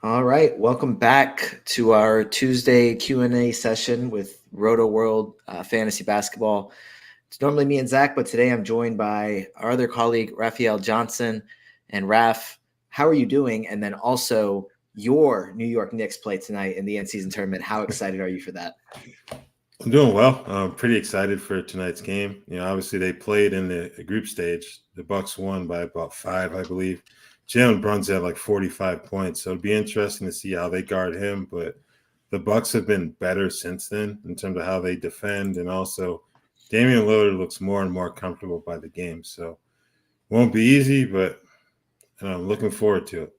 All right, welcome back to our Tuesday Q&A session with Rotoworld Fantasy Basketball. It's normally me and Zach, but today I'm joined by our other colleague, Raphielle Johnson. And Raph, how are you doing? And then also your New York Knicks play tonight in the end-season tournament. How excited are you for that? I'm doing well. I'm pretty excited for tonight's game. Obviously they played in the group stage. The Bucks won by about 5, I believe. Jalen Brunson had like 45 points, so it'd be interesting to see how they guard him. But the Bucks have been better since then in terms of how they defend, and also Damian Lillard looks more and more comfortable by the game. So won't be easy, but I'm looking forward to it.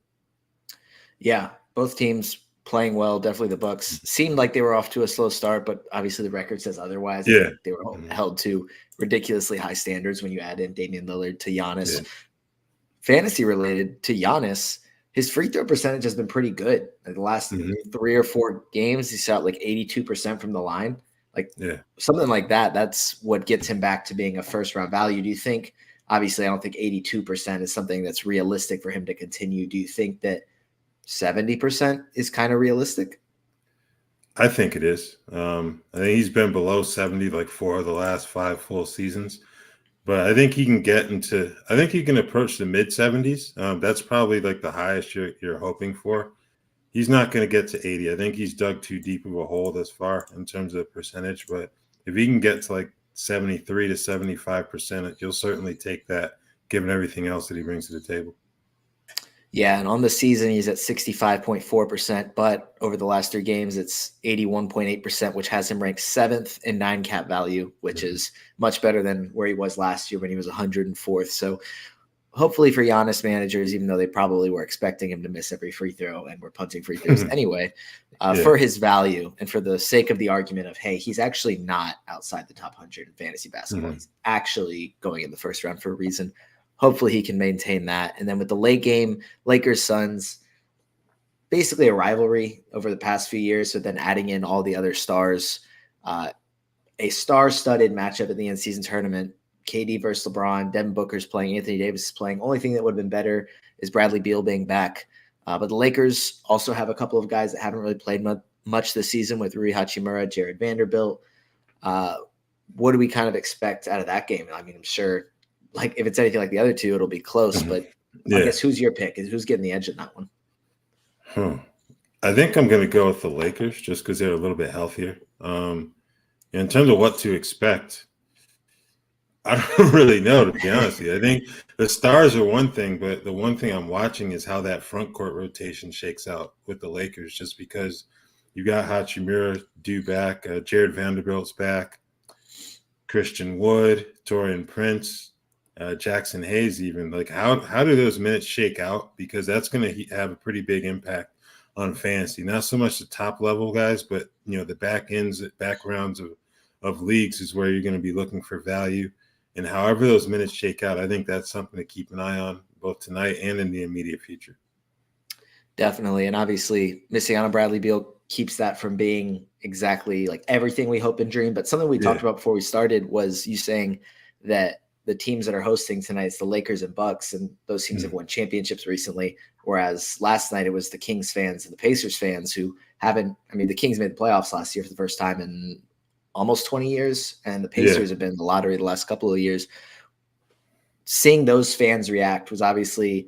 Yeah, both teams playing well. Definitely the Bucks seemed like they were off to a slow start, but obviously the record says otherwise. I Yeah. think they were held to ridiculously high standards when you add in Damian Lillard to Giannis. Yeah. Fantasy related to Giannis, his free throw percentage has been pretty good. In the last 3 or 4 games, he shot like 82% from the line. Like something like that. That's what gets him back to being a first round value. Do you think, obviously, I don't think 82% is something that's realistic for him to continue. Do you think that 70% is kind of realistic? I think it is. I think he's been below 70 like 4 of the last 5 full seasons. But I think he can I think he can approach the mid 70s. That's probably like the highest you're hoping for. He's not going to get to 80. I think he's dug too deep of a hole this far in terms of percentage. But if he can get to like 73 to 75%, you'll certainly take that given everything else that he brings to the table. Yeah, and on the season, he's at 65.4%, but over the last 3 games, it's 81.8%, which has him ranked 7th in 9 cap value, which is much better than where he was last year when he was 104th. So hopefully for Giannis managers, even though they probably were expecting him to miss every free throw and were punting free throws anyway, for his value and for the sake of the argument of, hey, he's actually not outside the top 100 in fantasy basketball. He's actually going in the first round for a reason. Hopefully he can maintain that. And then with the late game, Lakers Suns, basically a rivalry over the past few years. So then adding in all the other stars, a star-studded matchup in the end-season tournament. KD versus LeBron, Devin Booker's playing, Anthony Davis is playing. Only thing that would have been better is Bradley Beal being back. But the Lakers also have a couple of guys that haven't really played much this season with Rui Hachimura, Jared Vanderbilt. What do we kind of expect out of that game? I mean, I'm sure, like, if it's anything like the other two, it'll be close. But I guess who's your pick? Who's getting the edge in that one? I think I'm going to go with the Lakers just because they're a little bit healthier. In terms of what to expect, I don't really know, to be honest with you. I think the stars are one thing, but the one thing I'm watching is how that front court rotation shakes out with the Lakers, just because you got Hachimura due back, Jared Vanderbilt's back, Christian Wood, Taurean Prince, Jackson Hayes even. Like, how do those minutes shake out? Because that's going to have a pretty big impact on fantasy. Not so much the top level guys, but the backgrounds of leagues is where you're going to be looking for value. And however those minutes shake out, I think that's something to keep an eye on both tonight and in the immediate future. Definitely. And obviously missing out on Bradley Beal keeps that from being exactly like everything we hope and dream. But something we talked about before we started was you saying that the teams that are hosting tonight, it's the Lakers and Bucks, and those teams have won championships recently. Whereas last night it was the Kings fans and the Pacers fans who haven't. I mean, the Kings made the playoffs last year for the first time in almost 20 years, and the Pacers have been in the lottery the last couple of years. Seeing those fans react was obviously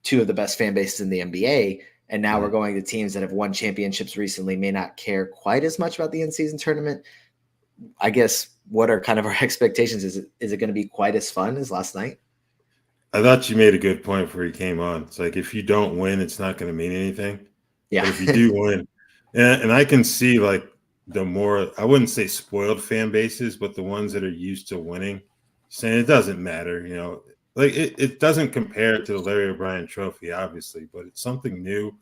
two of the best fan bases in the NBA. And now we're going to teams that have won championships recently, may not care quite as much about the in-season tournament. I guess what are kind of our expectations? Is it going to be quite as fun as last night? I thought you made a good point before you came on. It's like, if you don't win, it's not going to mean anything. Yeah. But if you do win, and I can see like the more, I wouldn't say spoiled fan bases, but the ones that are used to winning, saying it doesn't matter, like it doesn't compare to the Larry O'Brien trophy, obviously, but it's something new.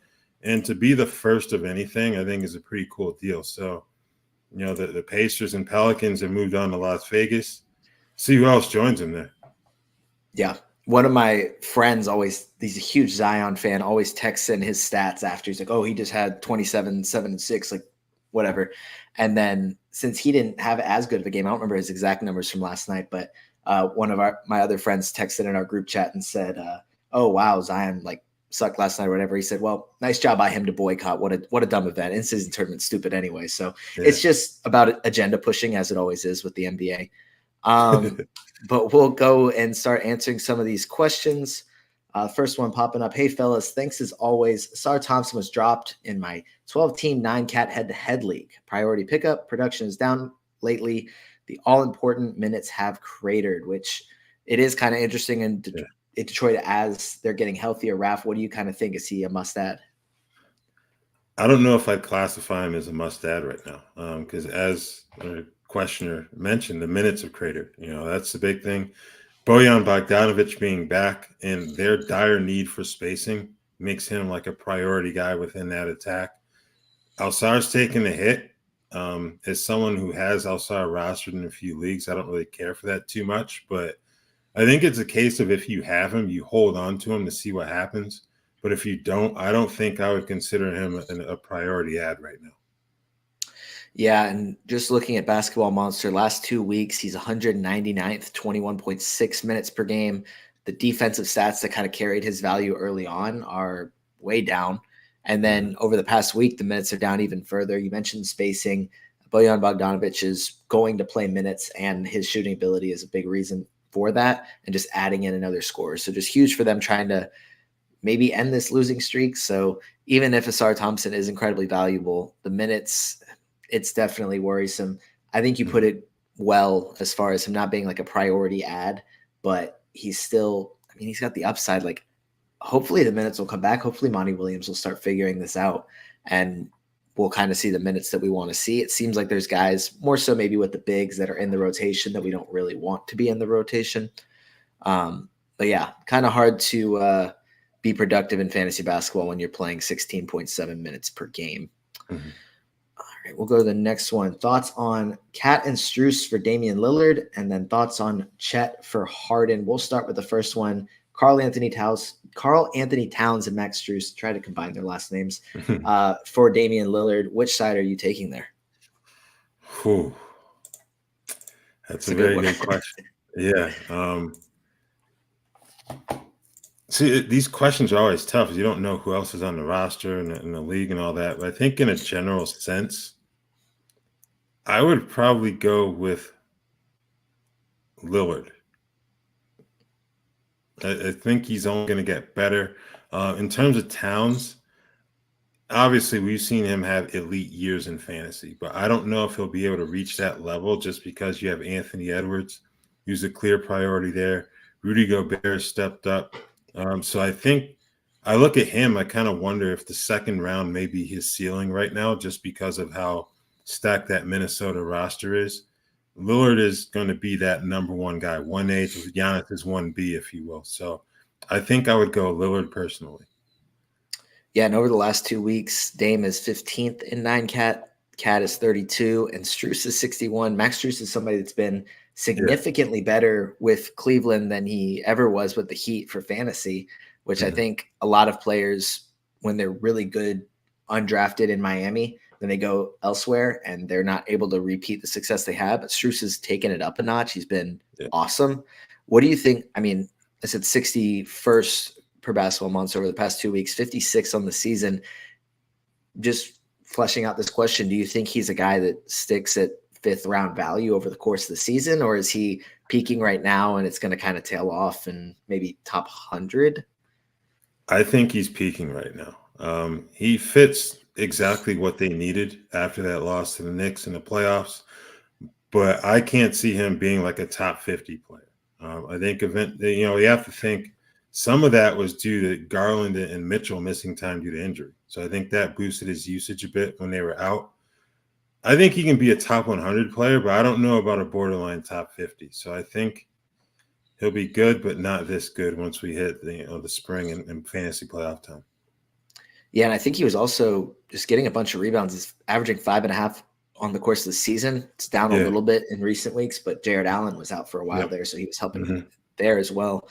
And to be the first of anything, I think is a pretty cool deal. So, the Pacers and Pelicans have moved on to Las Vegas. See who else joins them there. Yeah. One of my friends he's a huge Zion fan, always texts in his stats after. He's like, oh, he just had 27, 7, and 6, like whatever. And then since he didn't have as good of a game, I don't remember his exact numbers from last night, but one of my other friends texted in our group chat and said, oh, wow, Zion like sucked last night or whatever, he said, well, nice job by him to boycott. What a dumb event. In-season tournament's stupid anyway. So it's just about agenda pushing, as it always is with the NBA. But we'll go and start answering some of these questions. First one popping up. Hey, fellas, thanks as always. Ausar Thompson was dropped in my 12-team 9-cat head-to-head league. Priority pickup. Production is down lately. The all-important minutes have cratered, which it is kind of interesting in Detroit as they're getting healthier. Raph, what do you kind of think? Is he a must-add? I don't know if I'd classify him as a must-add right now because as a questioner mentioned, the minutes have cratered. That's the big thing. Bojan Bogdanovic being back and their dire need for spacing makes him like a priority guy within that attack. Ausar's taking a hit. As someone who has Ausar rostered in a few leagues, I don't really care for that too much, but I think it's a case of if you have him, you hold on to him to see what happens. But if you don't, I don't think I would consider him a priority add right now. Yeah, and just looking at Basketball Monster, last 2 weeks, he's 199th, 21.6 minutes per game. The defensive stats that kind of carried his value early on are way down. And then over the past week, the minutes are down even further. You mentioned spacing. Bojan Bogdanovic is going to play minutes, and his shooting ability is a big reason for that, and just adding in another scorer. So just huge for them trying to maybe end this losing streak. So even if Ausar Thompson is incredibly valuable, the minutes, it's definitely worrisome. I think you put it well as far as him not being like a priority add, but he's still, I mean, he's got the upside. Like, hopefully the minutes will come back. Hopefully Monty Williams will start figuring this out, and we'll kind of see the minutes that we want to see. It seems like there's guys more so maybe with the bigs that are in the rotation that we don't really want to be in the rotation. But yeah, kind of hard to be productive in fantasy basketball when you're playing 16.7 minutes per game. Mm-hmm. All right, we'll go to the next one. Thoughts on Cat and Stru for Damian Lillard, and then thoughts on Chet for Harden. We'll start with the first one. Carl Anthony Towns and Max Strus, try to combine their last names, for Damian Lillard. Which side are you taking there? Whew. That's a very good question. Yeah. See, these questions are always tough because you don't know who else is on the roster and in the league and all that. But I think in a general sense, I would probably go with Lillard. I think he's only going to get better. In terms of Towns, obviously we've seen him have elite years in fantasy, but I don't know if he'll be able to reach that level just because you have Anthony Edwards, who's a clear priority there. Rudy Gobert stepped up. So I think I look at him, I kind of wonder if the second round may be his ceiling right now just because of how stacked that Minnesota roster is. Lillard is going to be that number one guy, 1A to Giannis is 1B, if you will. So I think I would go Lillard personally. Yeah, and over the last 2 weeks, Dame is 15th in 9-cat. Cat is 32, and Strus is 61. Max Strus is somebody that's been significantly better with Cleveland than he ever was with the Heat for fantasy, which I think a lot of players, when they're really good undrafted in Miami, then they go elsewhere and they're not able to repeat the success they had. But Strus has taken it up a notch. He's been awesome. What do you think? I mean, I said 61st per Basketball Monster over the past 2 weeks, 56 on the season. Just fleshing out this question, do you think he's a guy that sticks at 5th round value over the course of the season, or is he peaking right now and it's going to kind of tail off and maybe top 100? I think he's peaking right now. He fits exactly what they needed after that loss to the Knicks in the playoffs, but I can't see him being like a top 50 player. I think you have to think some of that was due to Garland and Mitchell missing time due to injury. So I think that boosted his usage a bit when they were out. I think he can be a top 100 player, but I don't know about a borderline top 50. So I think he'll be good, but not this good once we hit the spring and fantasy playoff time. Yeah, and I think he was also just getting a bunch of rebounds. He's averaging 5.5 on the course of the season. It's down a little bit in recent weeks, but Jared Allen was out for a while there, so he was helping there as well.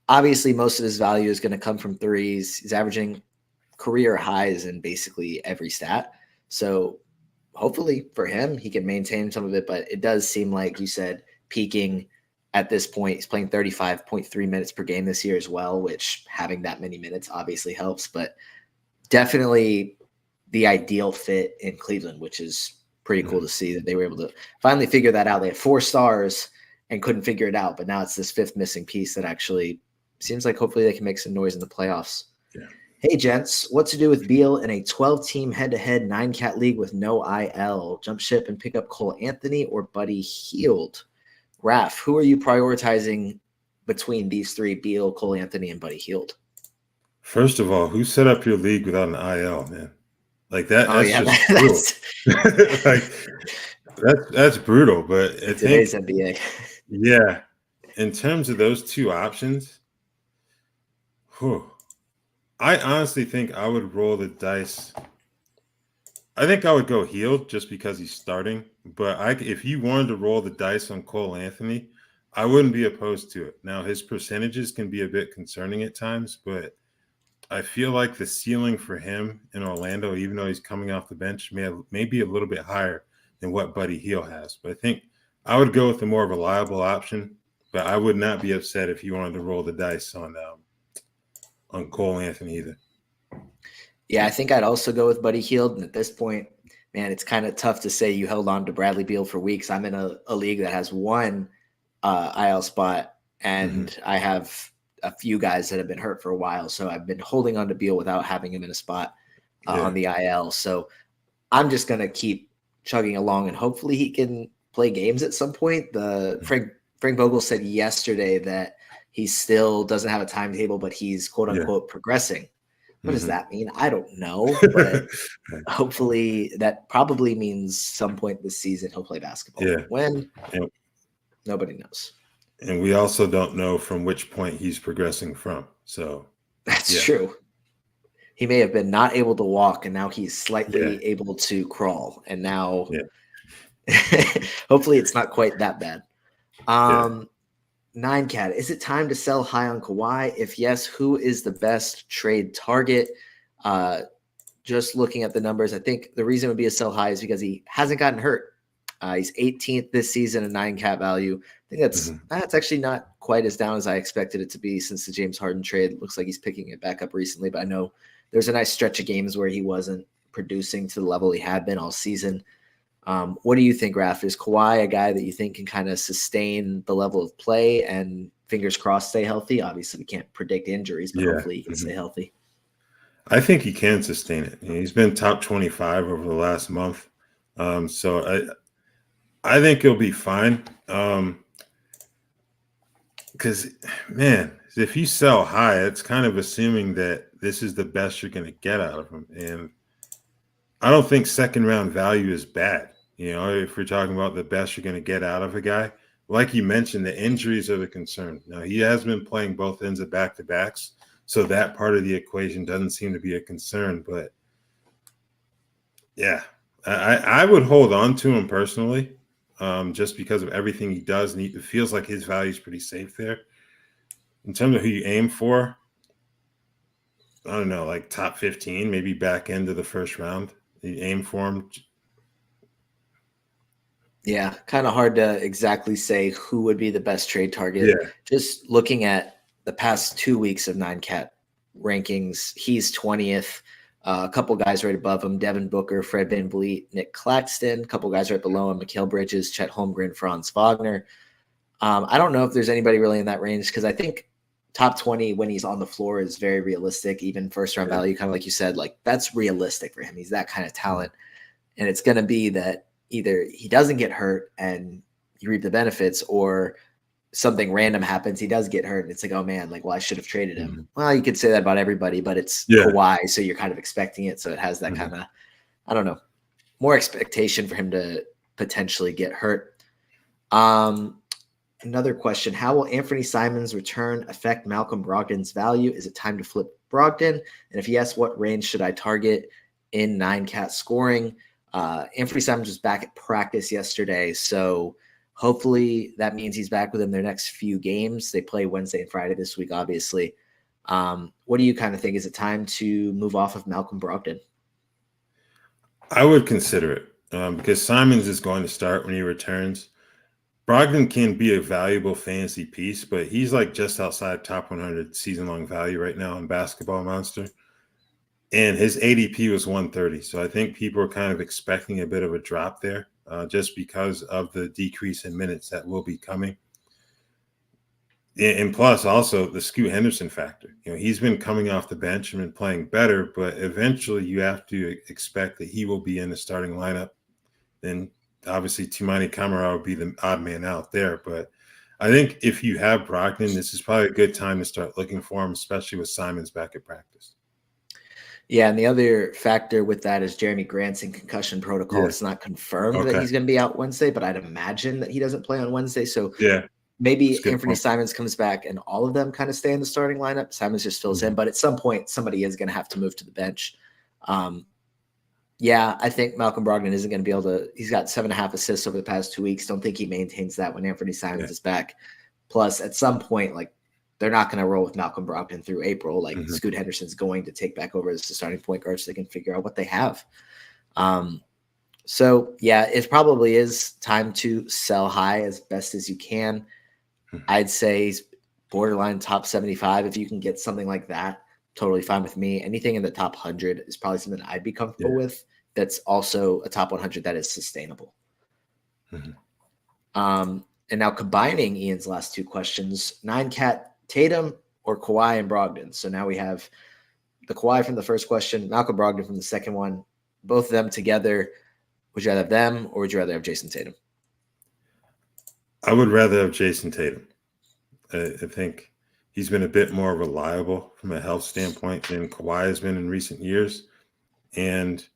Obviously, most of his value is going to come from threes. He's averaging career highs in basically every stat. So hopefully for him, he can maintain some of it, but it does seem like you said peaking at this point. He's playing 35.3 minutes per game this year as well, which having that many minutes obviously helps, but definitely the ideal fit in Cleveland, which is pretty cool to see that they were able to finally figure that out. They had 4 stars and couldn't figure it out, but now it's this 5th missing piece that actually seems like hopefully they can make some noise in the playoffs. Yeah. Hey, gents, what to do with Beal in a 12-team head-to-head 9-cat league with no IL? Jump ship and pick up Cole Anthony or Buddy Hield? Raph, who are you prioritizing between these 3, Beal, Cole Anthony, and Buddy Hield? First of all, who set up your league without an IL, man? Like that. Oh, That's yeah, just brutal. Like that's brutal. But I today's think, NBA. yeah, in terms of those 2 options, I honestly think I would roll the dice. I think I would go Hield just because he's starting. But if you wanted to roll the dice on Cole Anthony, I wouldn't be opposed to it. Now, his percentages can be a bit concerning at times, but I feel like the ceiling for him in Orlando, even though he's coming off the bench, may be a little bit higher than what Buddy Hield has. But I think I would go with the more reliable option, but I would not be upset if you wanted to roll the dice on Cole Anthony either. Yeah, I think I'd also go with Buddy Hield. And at this point, man, it's kind of tough to say you held on to Bradley Beal for weeks. I'm in a league that has 1 IL spot, and I have a few guys that have been hurt for a while. So I've been holding on to Beal without having him in a spot on the IL. So I'm just going to keep chugging along, and hopefully he can play games at some point. Frank Vogel said yesterday that he still doesn't have a timetable, but he's quote unquote progressing. What does that mean? I don't know, but hopefully that probably means some point this season he'll play basketball. Yeah. When? Nobody knows. And we also don't know from which point he's progressing from. So that's true. He may have been not able to walk, and now he's slightly able to crawl. And now hopefully it's not quite that bad. 9-cat, is it time to sell high on Kawhi? If yes, who is the best trade target? Just looking at the numbers, I think the reason it would be a sell high is because he hasn't gotten hurt. He's 18th this season in 9-cat value. I think that's actually not quite as down as I expected it to be since the James Harden trade. Looks like he's picking it back up recently, but I know there's a nice stretch of games where he wasn't producing to the level he had been all season. What do you think, Raph? Is Kawhi a guy that you think can kind of sustain the level of play and fingers crossed stay healthy? Obviously, we can't predict injuries, but hopefully he can stay healthy. I think he can sustain it. He's been top 25 over the last month. So I think he'll be fine. Because, man, if you sell high, it's kind of assuming that this is the best you're going to get out of him. And I don't think second-round value is bad. You know, if we're talking about the best you're going to get out of a guy. Like you mentioned, the injuries are the concern. Now, he has been playing both ends of back-to-backs, so that part of the equation doesn't seem to be a concern. But, yeah, I would hold on to him personally. Just because of everything he does, and it feels like his value is pretty safe there. In terms of who you aim for, I don't know, like top 15, maybe back end of the first round. You aim for him. Yeah, kind of hard to exactly say who would be the best trade target. Yeah. Just looking at the past 2 weeks of 9-cat rankings, he's 20th. A couple guys right above him, Devin Booker, Fred VanVleet, Nick Claxton. A couple guys right below him, Mikal Bridges, Chet Holmgren, Franz Wagner. I don't know if there's anybody really in that range because I think top 20 when he's on the floor is very realistic. Even first-round value, kind of like you said, like that's realistic for him. He's that kind of talent. And it's going to be that either he doesn't get hurt and you reap the benefits, or something random happens, he does get hurt, and it's like, oh man, like, well, I should have traded him. Well, you could say that about everybody, but it's Kawhi, so you're kind of expecting it, so it has that kind of, I don't know, more expectation for him to potentially get hurt. Another question, how will Anthony Simons' return affect Malcolm Brogdon's value? Is it time to flip Brogdon? And if yes, what range should I target in 9-cat scoring? Anthony Simons was back at practice yesterday, so hopefully that means he's back within their next few games. They play Wednesday and Friday this week, obviously. What do you kind of think? Is it time to move off of Malcolm Brogdon? I would consider it because Simons is going to start when he returns. Brogdon can be a valuable fantasy piece, but he's like just outside top 100 season-long value right now in Basketball Monster. And his ADP was 130. So I think people are kind of expecting a bit of a drop there just because of the decrease in minutes that will be coming. And plus also the Scoot Henderson factor. He's been coming off the bench and been playing better, but eventually you have to expect that he will be in the starting lineup. And obviously Timani Kamara would be the odd man out there. But I think if you have Brogdon, this is probably a good time to start looking for him, especially with Simons back at practice. Yeah, and the other factor with that is Jeremy Grant's in concussion protocol. Yeah. It's not confirmed that he's going to be out Wednesday, but I'd imagine that he doesn't play on Wednesday. So yeah, maybe Anthony Simons comes back and all of them kind of stay in the starting lineup. Simons just fills in, but at some point somebody is going to have to move to the bench. Yeah, I think Malcolm Brogdon isn't going to be able to. He's got 7.5 assists over the past 2 weeks. Don't think he maintains that when Anthony Simons is back. Plus, at some point, like, they're not going to roll with Malcolm Brogdon through April. Like, Scoot Henderson's going to take back over as the starting point guard so they can figure out what they have. So, yeah, it probably is time to sell high as best as you can. I'd say borderline top 75. If you can get something like that, totally fine with me. Anything in the top 100 is probably something I'd be comfortable with. That's also a top 100 that is sustainable. And now combining Ian's last two questions, 9-cat Tatum or Kawhi and Brogdon. So now we have the Kawhi from the first question, Malcolm Brogdon from the second one. Both of them together. Would you rather have them or would you rather have Jason Tatum? I would rather have Jason Tatum. I think he's been a bit more reliable from a health standpoint than Kawhi has been in recent years. And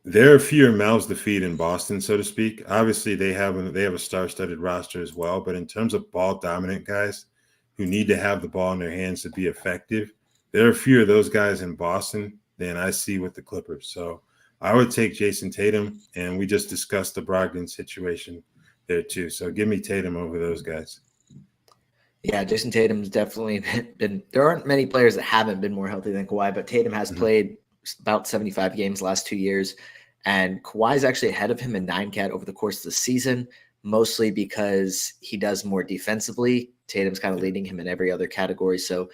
there are fewer mouths to feed in Boston, so to speak. Obviously, they have a star-studded roster as well. But in terms of ball-dominant guys who need to have the ball in their hands to be effective, there are fewer of those guys in Boston than I see with the Clippers. So I would take Jason Tatum, and we just discussed the Brogdon situation there too. So give me Tatum over those guys. Yeah, Jason Tatum's definitely been – there aren't many players that haven't been more healthy than Kawhi, but Tatum has played about 75 games the last 2 years. And Kawhi is actually ahead of him in 9-cat over the course of the season, mostly because he does more defensively. Tatum's kind of leading him in every other category. So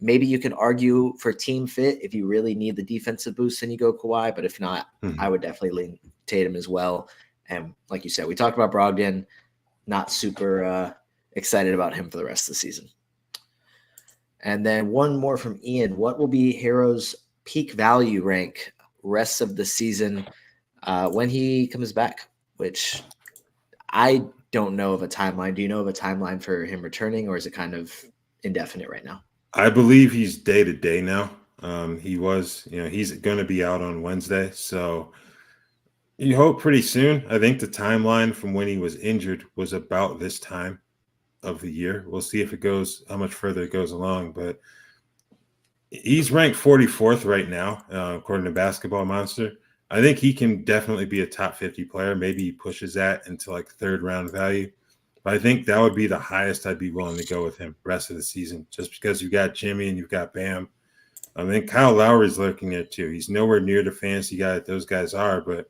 maybe you can argue for team fit if you really need the defensive boost, then you go Kawhi. But if not, I would definitely lean Tatum as well. And like you said, we talked about Brogdon, not super excited about him for the rest of the season. And then one more from Ian. What will be Herro's peak value rank rest of the season when he comes back? Which I don't know of a timeline. Do you know of a timeline for him returning, or is it kind of indefinite right now? I believe he's day to day now. He's going to be out on Wednesday. So you hope pretty soon. I think the timeline from when he was injured was about this time of the year. We'll see if it goes, how much further it goes along, but he's ranked 44th right now, according to Basketball Monster. I think he can definitely be a top 50 player. Maybe he pushes that into like third round value. But I think that would be the highest I'd be willing to go with him rest of the season, just because you've got Jimmy and you've got Bam. I think Kyle Lowry's lurking there too. He's nowhere near the fantasy guy that those guys are, but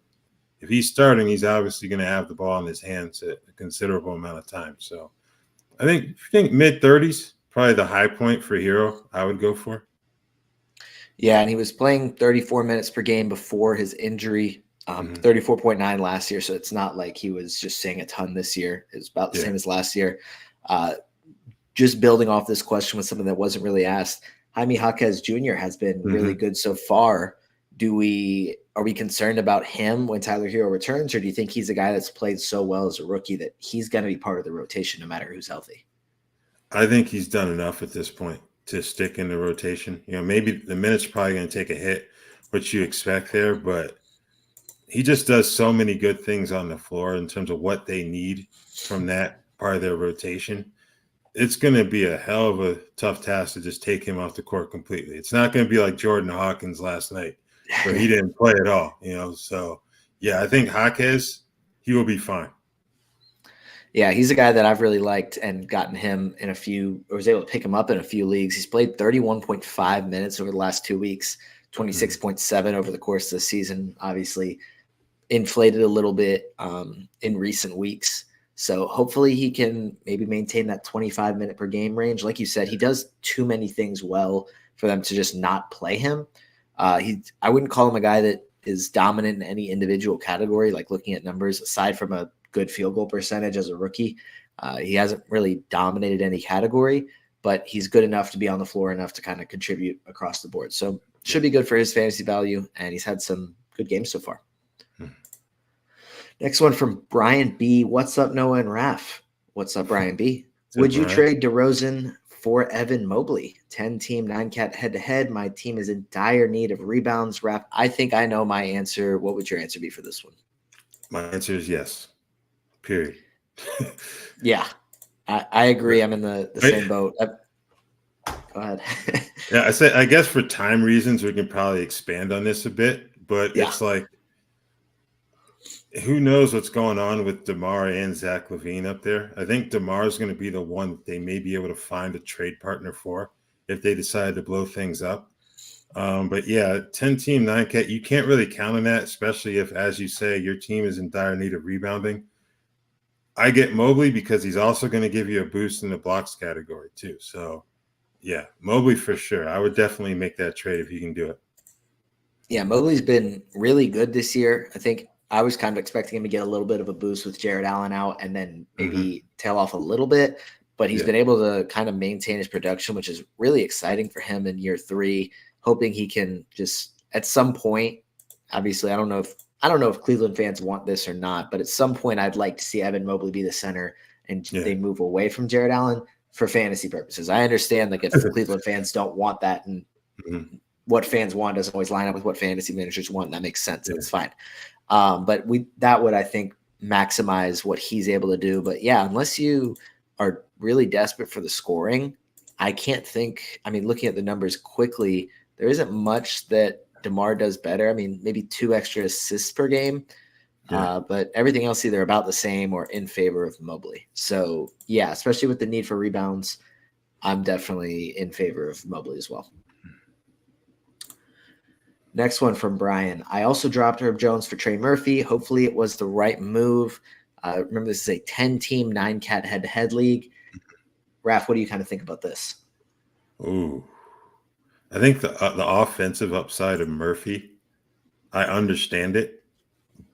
if he's starting, he's obviously going to have the ball in his hands a considerable amount of time. So I think mid-30s, probably the high point for Herro I would go for. Yeah, and he was playing 34 minutes per game before his injury, 34.9 last year. So it's not like he was just seeing a ton this year. It was about the same as last year. Just building off this question with something that wasn't really asked, Jaime Jaquez Jr. has been really good so far. Are we concerned about him when Tyler Herro returns, or do you think he's a guy that's played so well as a rookie that he's going to be part of the rotation no matter who's healthy? I think he's done enough at this point to stick in the rotation. Maybe the minutes are probably going to take a hit, which you expect there, but he just does so many good things on the floor in terms of what they need from that part of their rotation. It's going to be a hell of a tough task to just take him off the court completely. It's not going to be like Jordan Hawkins last night where he didn't play at all, So, yeah, I think Jaquez, he will be fine. Yeah, he's a guy that I've really liked and gotten him in was able to pick him up in a few leagues. He's played 31.5 minutes over the last 2 weeks, 26.7 over the course of the season, obviously inflated a little bit in recent weeks. So hopefully he can maybe maintain that 25-minute per game range. Like you said, he does too many things well for them to just not play him. I wouldn't call him a guy that is dominant in any individual category, like looking at numbers, aside from a good field goal percentage as a rookie. He hasn't really dominated any category, but he's good enough to be on the floor enough to kind of contribute across the board. So should be good for his fantasy value, and he's had some good games so far. Next one from Brian B. What's up, Noah and Raph? What's up, Brian B? Would you trade DeRozan for Evan Mobley? 10-team, 9-cat head-to-head. My team is in dire need of rebounds. Raph, I think I know my answer. What would your answer be for this one? My answer is yes. Period. Yeah, I agree. I'm in the same boat. Go ahead. Yeah, I guess for time reasons, we can probably expand on this a bit, but it's like, who knows what's going on with DeMar and Zach LaVine up there. I think DeMar is going to be the one that they may be able to find a trade partner for if they decide to blow things up. But yeah, 10-team, 9-cat, you can't really count on that, especially if, as you say, your team is in dire need of rebounding. I get Mobley because he's also going to give you a boost in the blocks category too. So yeah, Mobley for sure. I would definitely make that trade if you can do it. Yeah, Mobley's been really good this year. I think I was kind of expecting him to get a little bit of a boost with Jared Allen out and then maybe tail off a little bit, but he's been able to kind of maintain his production, which is really exciting for him in year 3, hoping he can just at some point, obviously, I don't know if Cleveland fans want this or not, but at some point I'd like to see Evan Mobley be the center and they move away from Jared Allen for fantasy purposes. I understand like if Cleveland fans don't want that and what fans want doesn't always line up with what fantasy managers want. That makes sense. That's fine. But that would, I think, maximize what he's able to do. But yeah, unless you are really desperate for the scoring, I can't think. I mean, looking at the numbers quickly, there isn't much that DeMar does better. I mean, maybe 2 extra assists per game, but everything else either about the same or in favor of Mobley. So yeah, especially with the need for rebounds, I'm definitely in favor of Mobley as well. Next one from Brian. I also dropped Herb Jones for Trey Murphy. Hopefully it was the right move. Remember, this is a 10-team, 9-cat head-to-head league. Raph, what do you kind of think about this? Ooh, I think the offensive upside of Murphy, I understand it,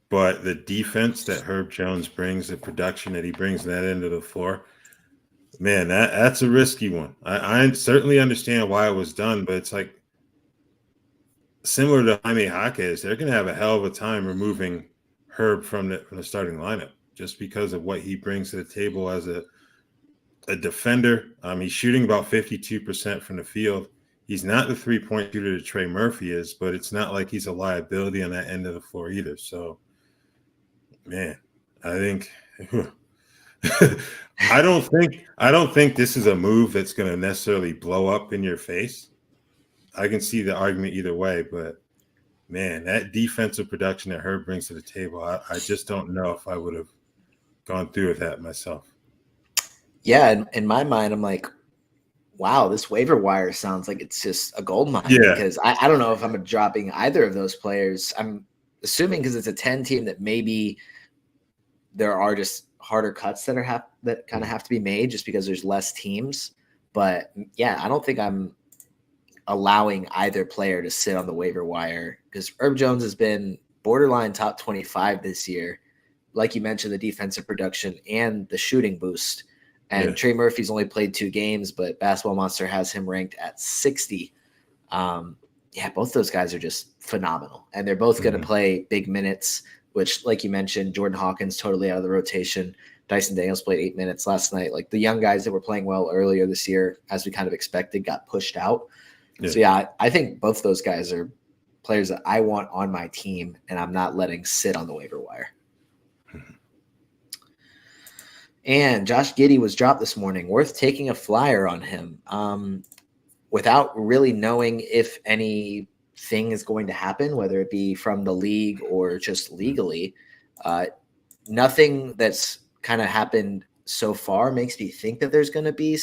but the defense that Herb Jones brings, the production that he brings that end of the floor, man, that's a risky one. I certainly understand why it was done, but it's like, similar to Jaime Jaquez, they're going to have a hell of a time removing Herb from the starting lineup just because of what he brings to the table as a defender. He's shooting about 52% from the field. He's not the three-point shooter that Trey Murphy is, but it's not like he's a liability on that end of the floor either. So, man, I think I don't think this is a move that's going to necessarily blow up in your face. I can see the argument either way, but man, that defensive production that Herb brings to the table, I just don't know if I would have gone through with that myself. Yeah, in my mind, I'm like, wow, this waiver wire sounds like it's just a gold mine because I don't know if I'm dropping either of those players. I'm assuming because it's a 10 team that maybe there are just harder cuts that kind of have to be made just because there's less teams. But yeah, I don't think I'm allowing either player to sit on the waiver wire because Herb Jones has been borderline top 25 this year. Like you mentioned, the defensive production and the shooting boost. And Trey Murphy's only played 2 games, but Basketball Monster has him ranked at 60. Both those guys are just phenomenal. And they're both going to play big minutes, which, like you mentioned, Jordan Hawkins totally out of the rotation. Dyson Daniels played 8 minutes last night. Like the young guys that were playing well earlier this year, as we kind of expected, got pushed out. So, I think both those guys are players that I want on my team, and I'm not letting sit on the waiver wire. And Josh Giddey was dropped this morning. Worth taking a flyer on him without really knowing if anything is going to happen, whether it be from the league or just legally. Nothing that's kind of happened so far makes me think that there's going to be.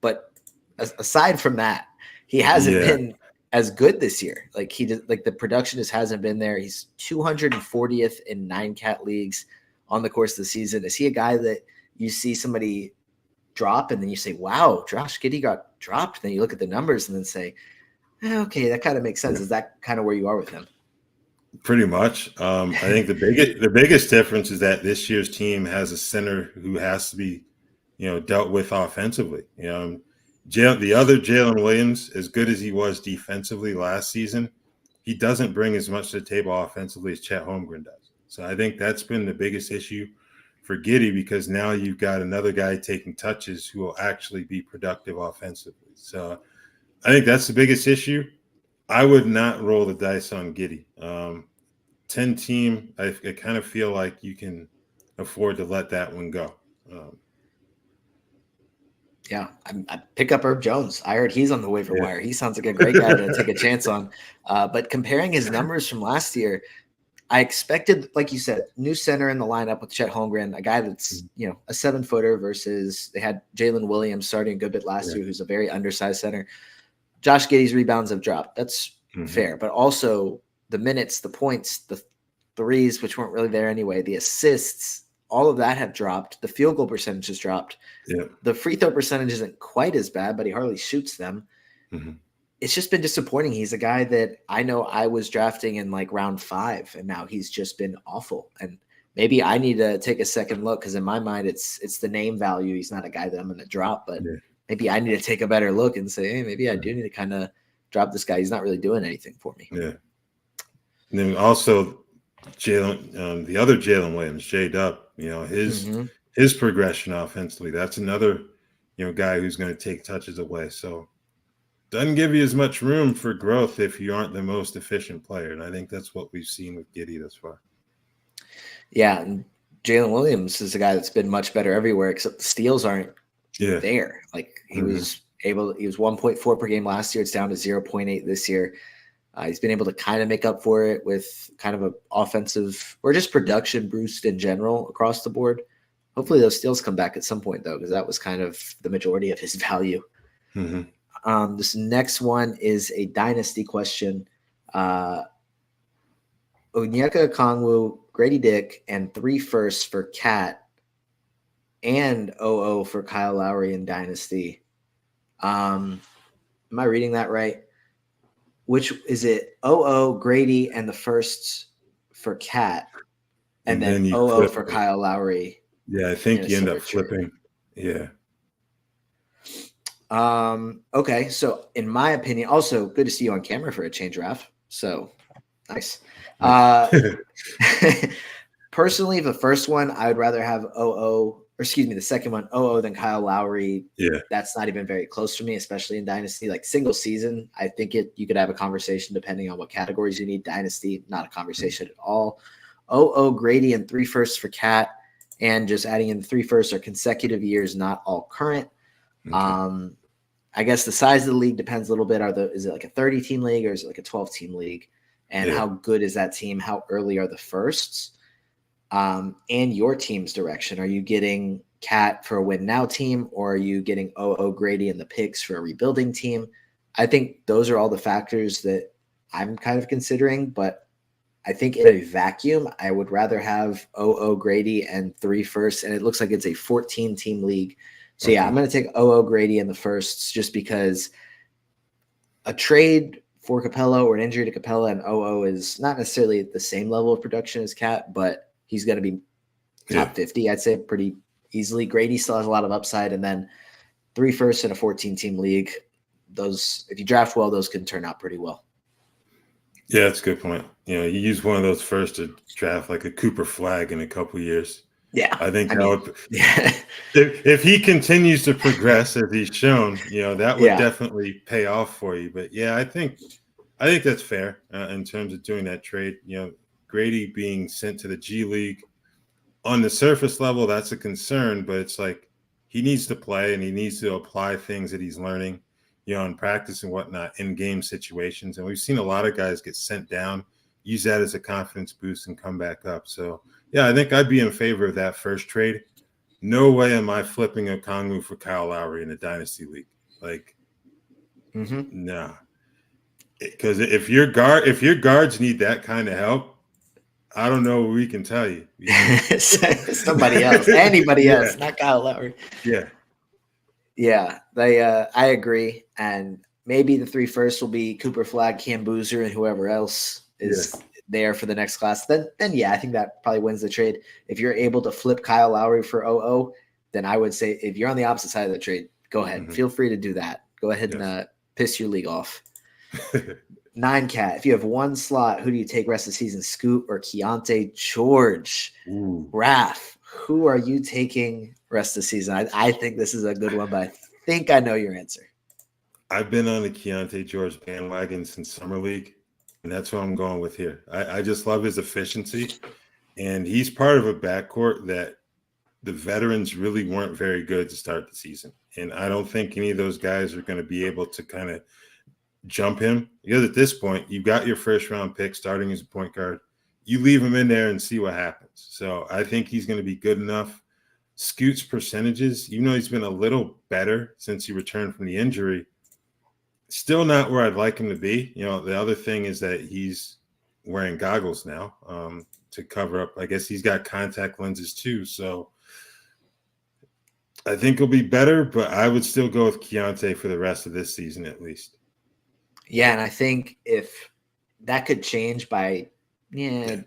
But aside from that, he hasn't been as good this year. Like the production just hasn't been there. He's 240th in 9-cat leagues on the course of the season. Is he a guy that you see somebody drop and then you say, wow, Josh Giddey got dropped. Then you look at the numbers and then say, okay, that kind of makes sense. Yeah. Is that kind of where you are with him? Pretty much. I think the biggest difference is that this year's team has a center who has to be, dealt with offensively. The other Jalen Williams, as good as he was defensively last season, he doesn't bring as much to the table offensively as Chet Holmgren does. So I think that's been the biggest issue for Giddey, because now you've got another guy taking touches who will actually be productive offensively. So I think that's the biggest issue. I would not roll the dice on Giddey. 10 team, I kind of feel like you can afford to let that one go. Yeah, I pick up Herb Jones. I heard he's on the waiver wire. He sounds like a great guy to take a chance on. But comparing his numbers from last year, I expected, like you said, new center in the lineup with Chet Holmgren, a guy that's, a 7-footer versus they had Jalen Williams starting a good bit last year, who's a very undersized center. Josh Giddey's rebounds have dropped. That's fair. But also the minutes, the points, the threes, which weren't really there anyway, the assists, all of that have dropped. The field goal percentage has dropped. Yeah. The free throw percentage isn't quite as bad, but he hardly shoots them. It's just been disappointing. He's a guy that I know I was drafting in like round 5, and now he's just been awful. And maybe I need to take a second look, because in my mind, it's the name value. He's not a guy that I'm going to drop, but maybe I need to take a better look and say, hey, maybe I do need to kind of drop this guy. He's not really doing anything for me. Yeah. And then also Jalen, the other Jalen Williams, J-Dub, his progression offensively, that's another, guy who's going to take touches away. So doesn't give you as much room for growth if you aren't the most efficient player. And I think that's what we've seen with Giddey thus far. Yeah. And Jalen Williams is a guy that's been much better everywhere, except the steals aren't there. Like he was 1.4 per game last year. It's down to 0.8 this year. He's been able to kind of make up for it with kind of an offensive or just production boost in general across the board. Hopefully those steals come back at some point, though, because that was kind of the majority of his value. This next one is a dynasty question. Onyeka Okongwu, Grady Dick, and 3 firsts for Cat, and 00 for Kyle Lowry in dynasty. Am I reading that right? Which is it? 00 Grady and the firsts for Cat, and then 00 for Kyle Lowry. Yeah, I think you end up flipping. Yeah. Okay, so in my opinion, also good to see you on camera for a change, Raph. So nice. Personally, the first one, I would rather have the second one, 00 than Kyle Lowry. Yeah. That's not even very close to me, especially in Dynasty. Like single season, I think you could have a conversation depending on what categories you need. Dynasty, not a conversation at all. 00 Grady and 3 firsts for Cat, and just adding in 3 firsts are consecutive years, not all current. Okay. I guess the size of the league depends a little bit. Is it like a 30-team league or is it like a 12-team league? And how good is that team? How early are the firsts? And your team's direction. Are you getting Cat for a win now team, or are you getting 00 Grady and the picks for a rebuilding team? I think those are all the factors that I'm kind of considering, but I think in a vacuum, I would rather have 00 Grady and 3 firsts, and it looks like it's a 14-team league. So, I'm going to take 00 Grady in the firsts, just because a trade for Capella or an injury to Capella and 00 is not necessarily the same level of production as Cat, but he's going to be top 50, I'd say, pretty easily. Grady still has a lot of upside, and then 3 firsts in a 14-team league. Those, if you draft well, those can turn out pretty well. Yeah, that's a good point. You use one of those first to draft like a Cooper Flag in a couple of years. Yeah, I think if he continues to progress as he's shown, that would definitely pay off for you. But I think that's fair in terms of doing that trade. Grady being sent to the G League, on the surface level, that's a concern, but it's like he needs to play and he needs to apply things that he's learning, in practice and whatnot in game situations. And we've seen a lot of guys get sent down, use that as a confidence boost and come back up. So, I think I'd be in favor of that first trade. No way am I flipping Okongwu for Kyle Lowry in a dynasty league. Like, nah. Because if your guards need that kind of help, I don't know what we can tell you. Somebody else, anybody else, not Kyle Lowry. Yeah. Yeah, I agree. And maybe the three first will be Cooper Flag, Cam Boozer, and whoever else is there for the next class. Then yeah, I think that probably wins the trade. If you're able to flip Kyle Lowry for 0-0, then I would say if you're on the opposite side of the trade, go ahead. Mm-hmm. Feel free to do that. Go ahead and piss your league off. 9 Cat. If you have one slot, who do you take rest of the season? Scoot or Keon George? Ooh. Raph, who are you taking rest of the season? I think this is a good one, but I think I know your answer. I've been on the Keon George bandwagon since Summer League, and that's what I'm going with here. I just love his efficiency, and he's part of a backcourt that the veterans really weren't very good to start the season. And I don't think any of those guys are going to be able to kind of jump him, because at this point, you've got your first-round pick starting as a point guard. You leave him in there and see what happens. So I think he's going to be good enough. Scoot's percentages, he's been a little better since he returned from the injury. Still not where I'd like him to be. The other thing is that he's wearing goggles now to cover up. I guess he's got contact lenses too. So I think he'll be better, but I would still go with Keon for the rest of this season at least. Yeah, and I think if that could change by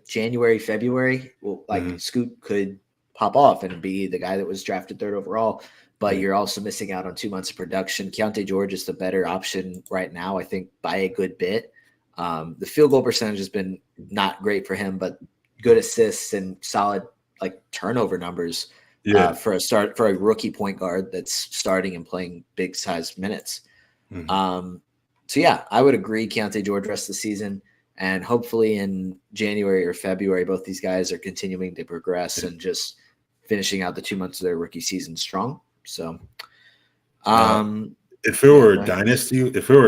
January, February, well, Scoot could pop off and be the guy that was drafted 3rd overall, but you're also missing out on 2 months of production. Keon George is the better option right now, I think, by a good bit. The field goal percentage has been not great for him, but good assists and solid turnover numbers for a rookie point guard that's starting and playing big size minutes. So yeah, I would agree. Keon George rest of the season, and hopefully in January or February, both these guys are continuing to progress and just finishing out the 2 months of their rookie season strong. So, if it were a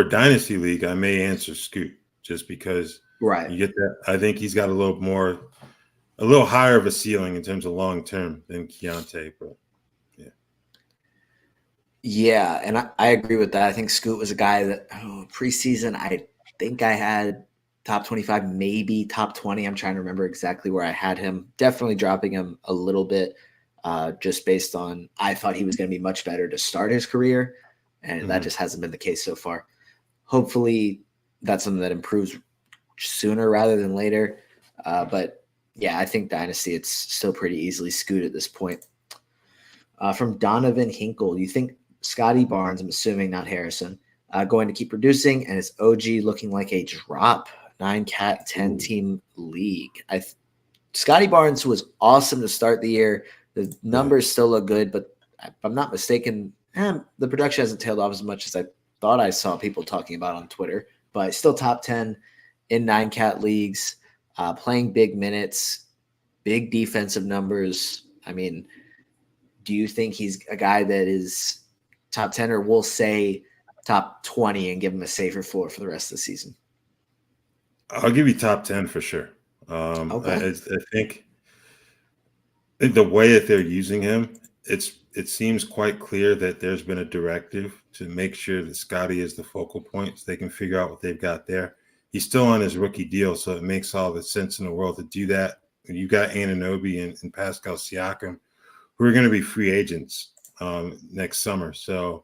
dynasty league, I may answer Scoot just because you get that. I think he's got a little higher of a ceiling in terms of long term than Keon, but. Yeah, and I agree with that. I think Scoot was a guy that preseason, I think I had top 25, maybe top 20. I'm trying to remember exactly where I had him. Definitely dropping him a little bit just based on I thought he was going to be much better to start his career, and that just hasn't been the case so far. Hopefully that's something that improves sooner rather than later. But, yeah, I think Dynasty, it's still pretty easily Scoot at this point. From Donovan Hinkle, do you think Scotty Barnes, I'm assuming not Harrison, going to keep producing, and is OG looking like a drop? 9 Cat 10 team league. Scotty Barnes was awesome to start the year. The numbers still look good, but if I'm not mistaken, the production hasn't tailed off as much as I thought I saw people talking about on Twitter. But still top 10 in 9 Cat leagues, playing big minutes, big defensive numbers. I mean, do you think he's a guy that is top 10, or we'll say top 20 and give him a safer floor for the rest of the season? I'll give you top 10 for sure. I think the way that they're using him, it seems quite clear that there's been a directive to make sure that Scotty is the focal point so they can figure out what they've got there. He's still on his rookie deal, so it makes all the sense in the world to do that. You got Anunoby and Pascal Siakam, who are going to be free agents next summer. So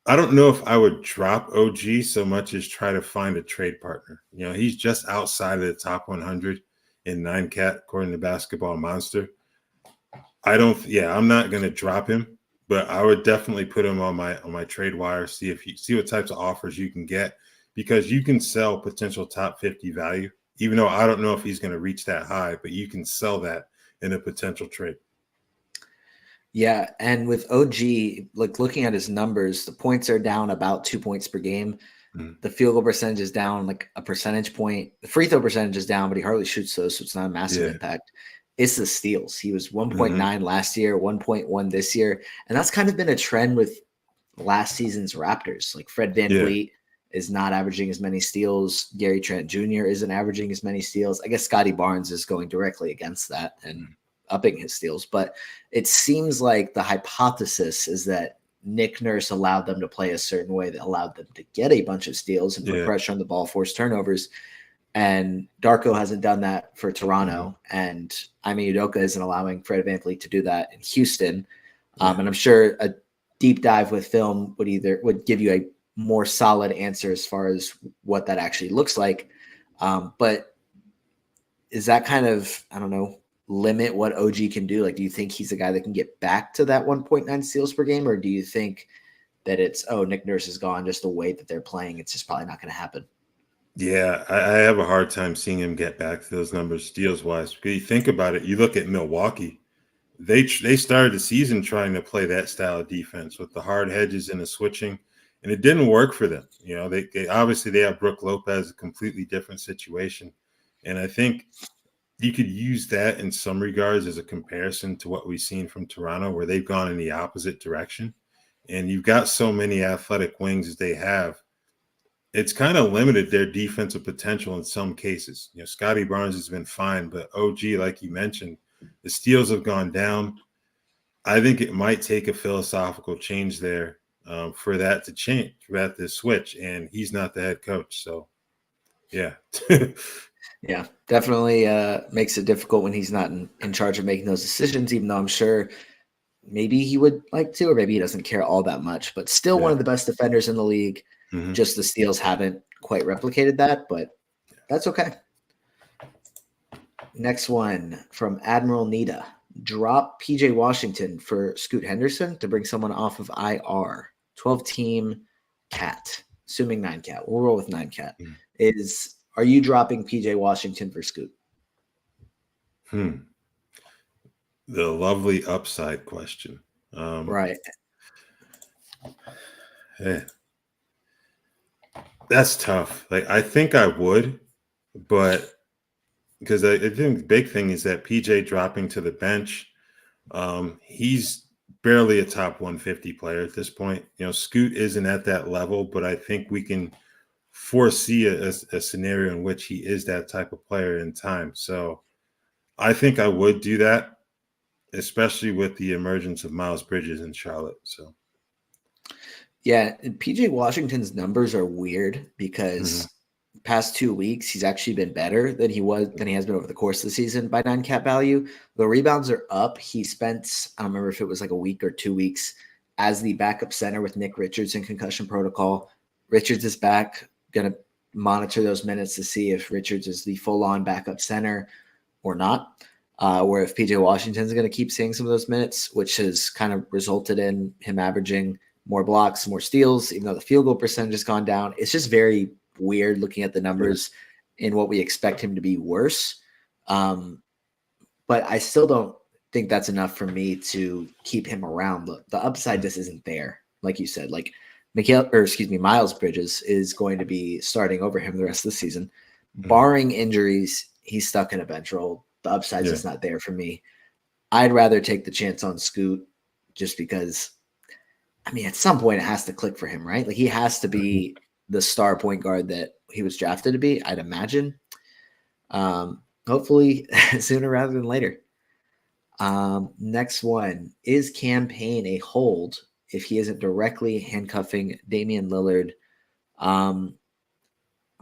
I don't know if I would drop OG so much as try to find a trade partner. He's just outside of the top 100 in 9 Cat, according to Basketball Monster. I'm not going to drop him, but I would definitely put him on my trade wire, see what types of offers you can get, because you can sell potential top 50 value, even though I don't know if he's going to reach that high, but you can sell that in a potential trade. Yeah, and with OG, looking at his numbers, the points are down about 2 points per game. The field goal percentage is down a percentage point. The free throw percentage is down, but he hardly shoots those, so it's not a massive impact. It's the steals. He was 1.9 last year, 1.1 this year, and that's kind of been a trend with last season's Raptors. Fred VanVleet is not averaging as many steals. Gary Trent Jr. isn't averaging as many steals. I guess Scotty Barnes is going directly against that and upping his steals, but it seems like the hypothesis is that Nick Nurse allowed them to play a certain way that allowed them to get a bunch of steals and put pressure on the ball, force turnovers. And Darko hasn't done that for Toronto. And Udoka isn't allowing Fred VanVleet to do that in Houston. And I'm sure a deep dive with film would give you a more solid answer as far as what that actually looks like. But is that kind of, I don't know, limit what OG can do? Like, do you think he's a guy that can get back to that 1.9 steals per game? Or do you think that it's, Nick Nurse is gone, just the way that they're playing, it's just probably not going to happen? Yeah, I have a hard time seeing him get back to those numbers steals wise. Because you think about it, you look at Milwaukee. They started the season trying to play that style of defense with the hard hedges and the switching, and it didn't work for them. They obviously they have Brook Lopez, a completely different situation, and I think you could use that in some regards as a comparison to what we've seen from Toronto, where they've gone in the opposite direction. And you've got so many athletic wings as they have. It's kind of limited their defensive potential in some cases. Scotty Barnes has been fine, but OG, like you mentioned, the steals have gone down. I think it might take a philosophical change there for that to change, for that to switch. And he's not the head coach. So, yeah. Yeah, definitely makes it difficult when he's not in charge of making those decisions, even though I'm sure maybe he would like to, or maybe he doesn't care all that much, but still one of the best defenders in the league. Mm-hmm. Just the steals haven't quite replicated that, but that's okay. Next one from Admiral Nita. Drop PJ Washington for Scoot Henderson to bring someone off of IR. 12-team Cat. Assuming 9 Cat. We'll roll with 9 Cat. Are you dropping PJ Washington for Scoot? The lovely upside question. Right. Hey, that's tough. Like, I think I would, but because I think the big thing is that PJ dropping to the bench, he's barely a top 150 player at this point. Scoot isn't at that level, but I think we can foresee a scenario in which he is that type of player in time. So I think I would do that, especially with the emergence of Miles Bridges in Charlotte. So yeah, PJ Washington's numbers are weird because past 2 weeks he's actually been better than he has been over the course of the season by 9 Cat value. The rebounds are up. He spent, I don't remember if it was like a week or 2 weeks as the backup center with Nick Richards in concussion protocol. Richards is back. Going to monitor those minutes to see if Richards is the full-on backup center or not, or if PJ Washington's going to keep seeing some of those minutes, which has kind of resulted in him averaging more blocks, more steals, even though the field goal percentage has gone down. It's just very weird looking at the numbers in what we expect him to be worse. But I still don't think that's enough for me to keep him around. The upside just isn't there. Like you said, like Miles Bridges is going to be starting over him the rest of the season. Barring injuries, he's stuck in a bench role. The upside's just not there for me. I'd rather take the chance on Scoot just because, at some point it has to click for him, right? Like he has to be the star point guard that he was drafted to be, I'd imagine. Hopefully sooner rather than later. Next one, is Cam Payne a hold if he isn't directly handcuffing Damian Lillard? I'm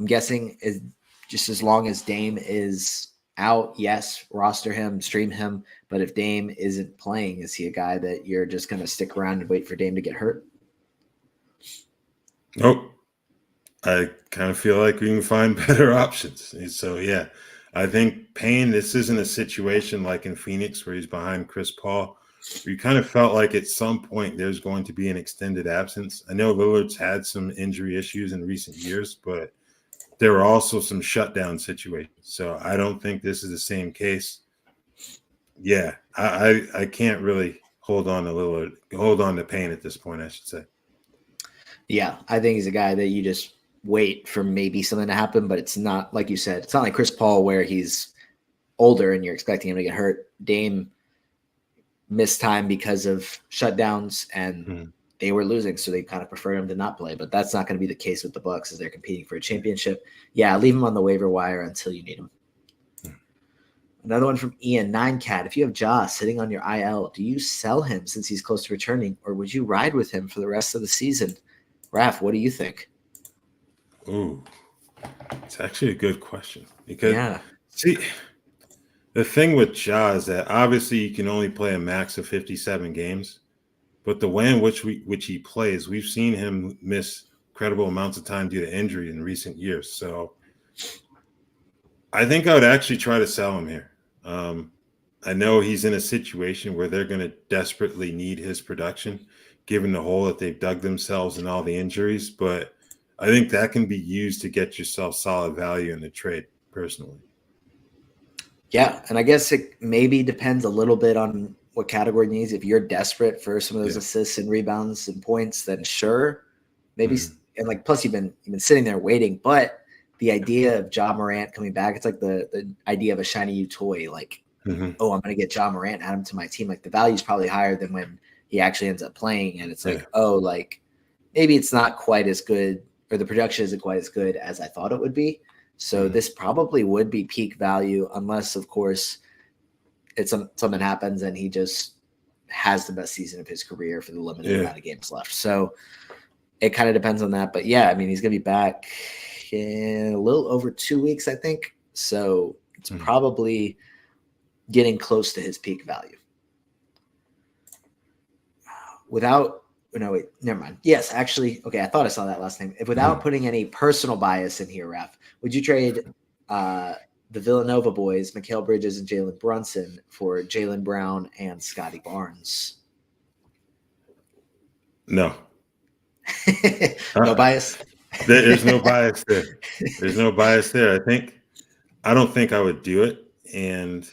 guessing is just as long as Dame is out, yes, roster him, stream him. But if Dame isn't playing, is he a guy that you're just going to stick around and wait for Dame to get hurt? Nope. I kind of feel like we can find better options. So, yeah, I think Payne, this isn't a situation like in Phoenix where he's behind Chris Paul. We kind of felt like at some point there's going to be an extended absence. I know Lillard's had some injury issues in recent years, but there were also some shutdown situations. So I don't think this is the same case. Yeah, I can't really hold on to Payne at this point, I should say. Yeah, I think he's a guy that you just wait for maybe something to happen, but it's not, like you said, it's not like Chris Paul where he's older and you're expecting him to get hurt. Dame missed time because of shutdowns and they were losing, so they kind of prefer him to not play. But that's not going to be the case with the Bucks as they're competing for a championship. Yeah, leave him on the waiver wire until you need him. Another one from Ian, 9 Cat. If you have Ja sitting on your IL, do you sell him since he's close to returning, or would you ride with him for the rest of the season? Raph, what do you think? Ooh, It's actually a good question because, Yeah. see, the thing with Ja is that obviously you can only play a max of 57 games, but the way in which he plays, we've seen him miss credible amounts of time due to injury in recent years. So I think I would actually try to sell him here. I know he's in a situation where they're going to desperately need his production, given the hole that they've dug themselves and all the injuries. But I think that can be used to get yourself solid value in the trade, personally. Yeah, and I guess it maybe depends a little bit on what category needs. If you're desperate for some of those Yeah. assists and rebounds and points, then sure, maybe. Mhm. And like, plus you've been sitting there waiting. But the idea of Ja Morant coming back, it's like the idea of a shiny new toy. Like, Mhm. oh, I'm going to get Ja Morant, add him to my team. Like the value is probably higher than when he actually ends up playing. And it's like, Yeah. oh, like maybe it's not quite as good, or the production isn't quite as good as I thought it would be. So this probably would be peak value, unless, of course, something happens and he just has the best season of his career for the limited amount of games left. So it kind of depends on that. But yeah, I mean, he's going to be back in a little over 2 weeks, I think. So it's probably getting close to his peak value. Wait, never mind. Yes, actually, okay, I thought I saw that last name. Without putting any personal bias in here, Raph, would you trade the Villanova boys, Mikal Bridges and Jalen Brunson, for Jaylen Brown and Scotty Barnes? No. No bias? There's no bias there. There's no bias there. I don't think I would do it. And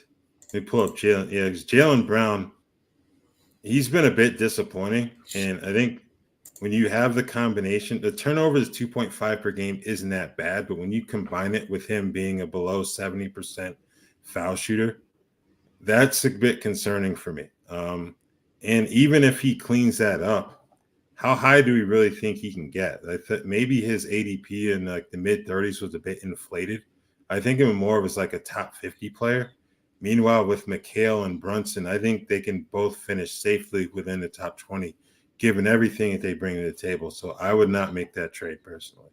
let me pull up Jalen. Yeah, Jaylen Brown, he's been a bit disappointing. And I think when you have the combination, the turnovers 2.5 per game isn't that bad. But when you combine it with him being a below 70% foul shooter, that's a bit concerning for me. And even if he cleans that up, how high do we really think he can get? I thought maybe his ADP in like the mid 30s was a bit inflated. I think him more of as like a top 50 player. Meanwhile, with Mikal and Brunson, I think they can both finish safely within the top 20, given everything that they bring to the table. So I would not make that trade personally.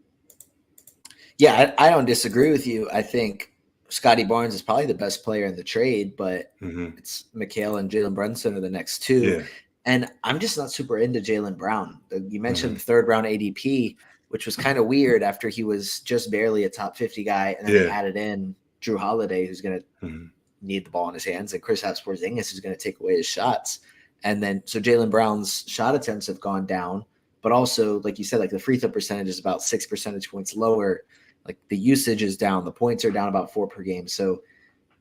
Yeah, I don't disagree with you. I think Scotty Barnes is probably the best player in the trade, but it's Mikal and Jalen Brunson are the next two. Yeah. And I'm just not super into Jaylen Brown. You mentioned the third round ADP, which was kind of weird after he was just barely a top 50 guy. And then they added in Drew Holiday, who's going to need the ball in his hands, and Kristaps Porzingis, who's going to take away his shots. And then, so Jaylen Brown's shot attempts have gone down, but also, like you said, like the free throw percentage is about 6 percentage points lower. Like the usage is down. The points are down about 4 per game. So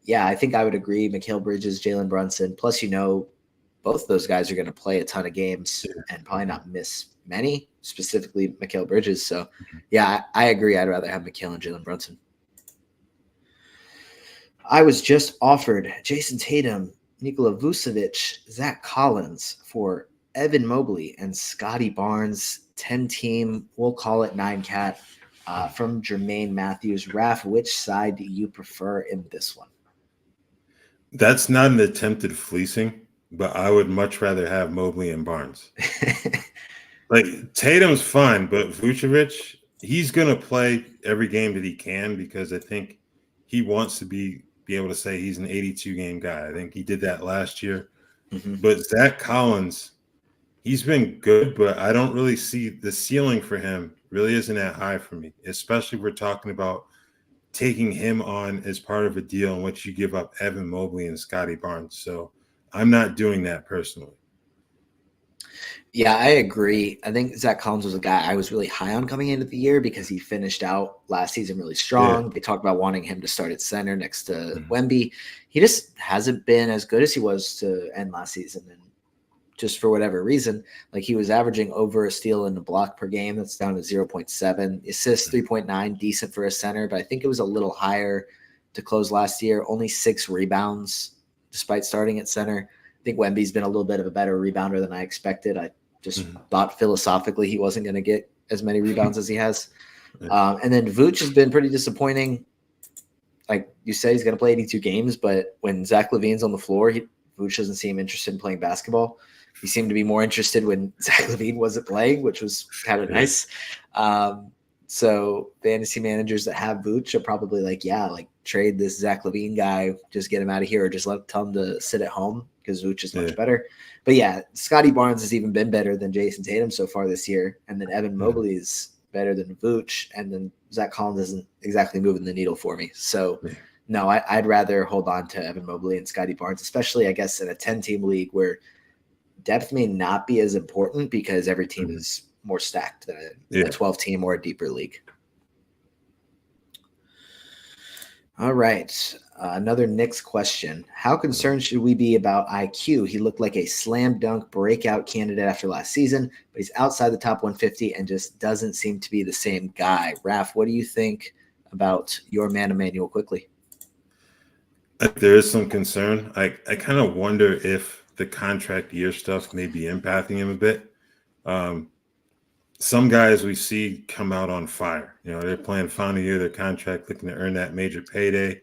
yeah, I think I would agree. Mikal Bridges, Jalen Brunson, plus, both of those guys are going to play a ton of games and probably not miss many, specifically Mikal Bridges. So, yeah, I agree. I'd rather have Mikal and Jalen Brunson. I was just offered Jason Tatum, Nikola Vucevic, Zach Collins for Evan Mobley and Scotty Barnes, 10-team. We'll call it 9-cat from Jermaine Matthews. Raph, which side do you prefer in this one? That's not an attempted fleecing, but I would much rather have Mobley and Barnes. Like Tatum's fine, but Vucevic, he's going to play every game that he can because I think he wants to be able to say he's an 82-game guy. I think he did that last year. But Zach Collins, he's been good, but I don't really see the ceiling for him really isn't that high for me, especially if we're talking about taking him on as part of a deal in which you give up Evan Mobley and Scotty Barnes. So I'm not doing that personally. Yeah, I agree. I think Zach Collins was a guy I was really high on coming into the year because he finished out last season really strong. Yeah. They talked about wanting him to start at center next to Wemby. He just hasn't been as good as he was to end last season. And just for whatever reason, like he was averaging over a steal and a block per game. That's down to 0.7. Assists 3.9, decent for a center, but I think it was a little higher to close last year. Only 6 rebounds despite starting at center. I think Wemby's been a little bit of a better rebounder than I expected. I just thought philosophically he wasn't going to get as many rebounds as he has. And then Vooch has been pretty disappointing. Like you say, he's going to play 82 games, but when Zach LaVine's on the floor, Vooch doesn't seem interested in playing basketball. He seemed to be more interested when Zach LaVine wasn't playing, which was kind of nice. So fantasy managers that have Vooch are probably like, yeah, like trade this Zach LaVine guy, just get him out of here, or just tell him to sit at home because Vooch is much better. But yeah, Scotty Barnes has even been better than Jason Tatum so far this year, and then Evan Mobley is better than Vooch, and then Zach Collins isn't exactly moving the needle for me. So no, I'd rather hold on to Evan Mobley and Scotty Barnes, especially I guess in a 10-team league where depth may not be as important because every team is more stacked than a 12-team or a deeper league. All right. Another Knicks question. How concerned should we be about IQ? He looked like a slam dunk breakout candidate after last season, but he's outside the top 150 and just doesn't seem to be the same guy. Raph, what do you think about your man, Emmanuel, quickly? There is some concern. I kind of wonder if the contract year stuff may be impacting him a bit. Some guys we see come out on fire. They're playing final year of their contract, looking to earn that major payday.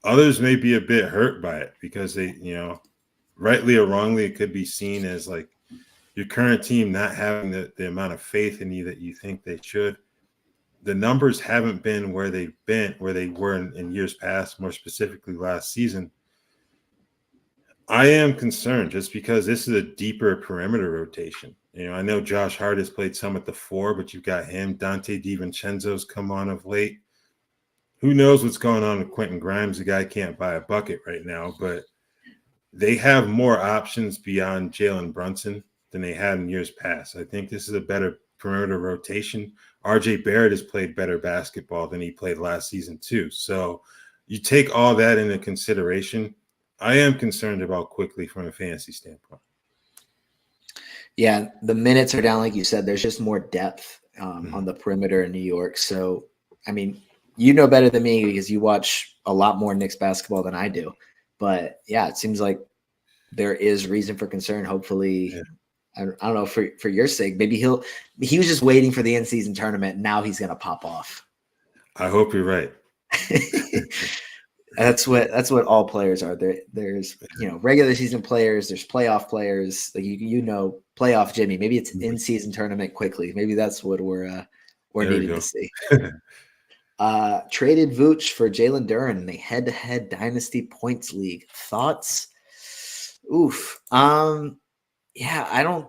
Others may be a bit hurt by it because they, rightly or wrongly, it could be seen as like your current team not having the amount of faith in you that you think they should. The numbers haven't been where they were in years past, more specifically last season. I am concerned just because this is a deeper perimeter rotation. I know Josh Hart has played some at the 4, but you've got him. Dante DiVincenzo's come on of late. Who knows what's going on with Quentin Grimes? The guy can't buy a bucket right now, but they have more options beyond Jalen Brunson than they had in years past. I think this is a better perimeter rotation. RJ Barrett has played better basketball than he played last season too. So you take all that into consideration. I am concerned about quickly from a fantasy standpoint. Yeah, the minutes are down, like you said. There's just more depth on the perimeter in New York. So, I mean, you know better than me because you watch a lot more Knicks basketball than I do. But, yeah, it seems like there is reason for concern. Hopefully, I don't know, for your sake, maybe he was just waiting for the in-season tournament. And now he's going to pop off. I hope you're right. That's what all players are. There's regular season players. There's playoff players. Like playoff Jimmy. Maybe it's in season tournament quickly. Maybe that's what we're needing to see. Traded Vooch for Jalen Duren in a head-to-head dynasty points league. Thoughts? Oof. Yeah, I don't.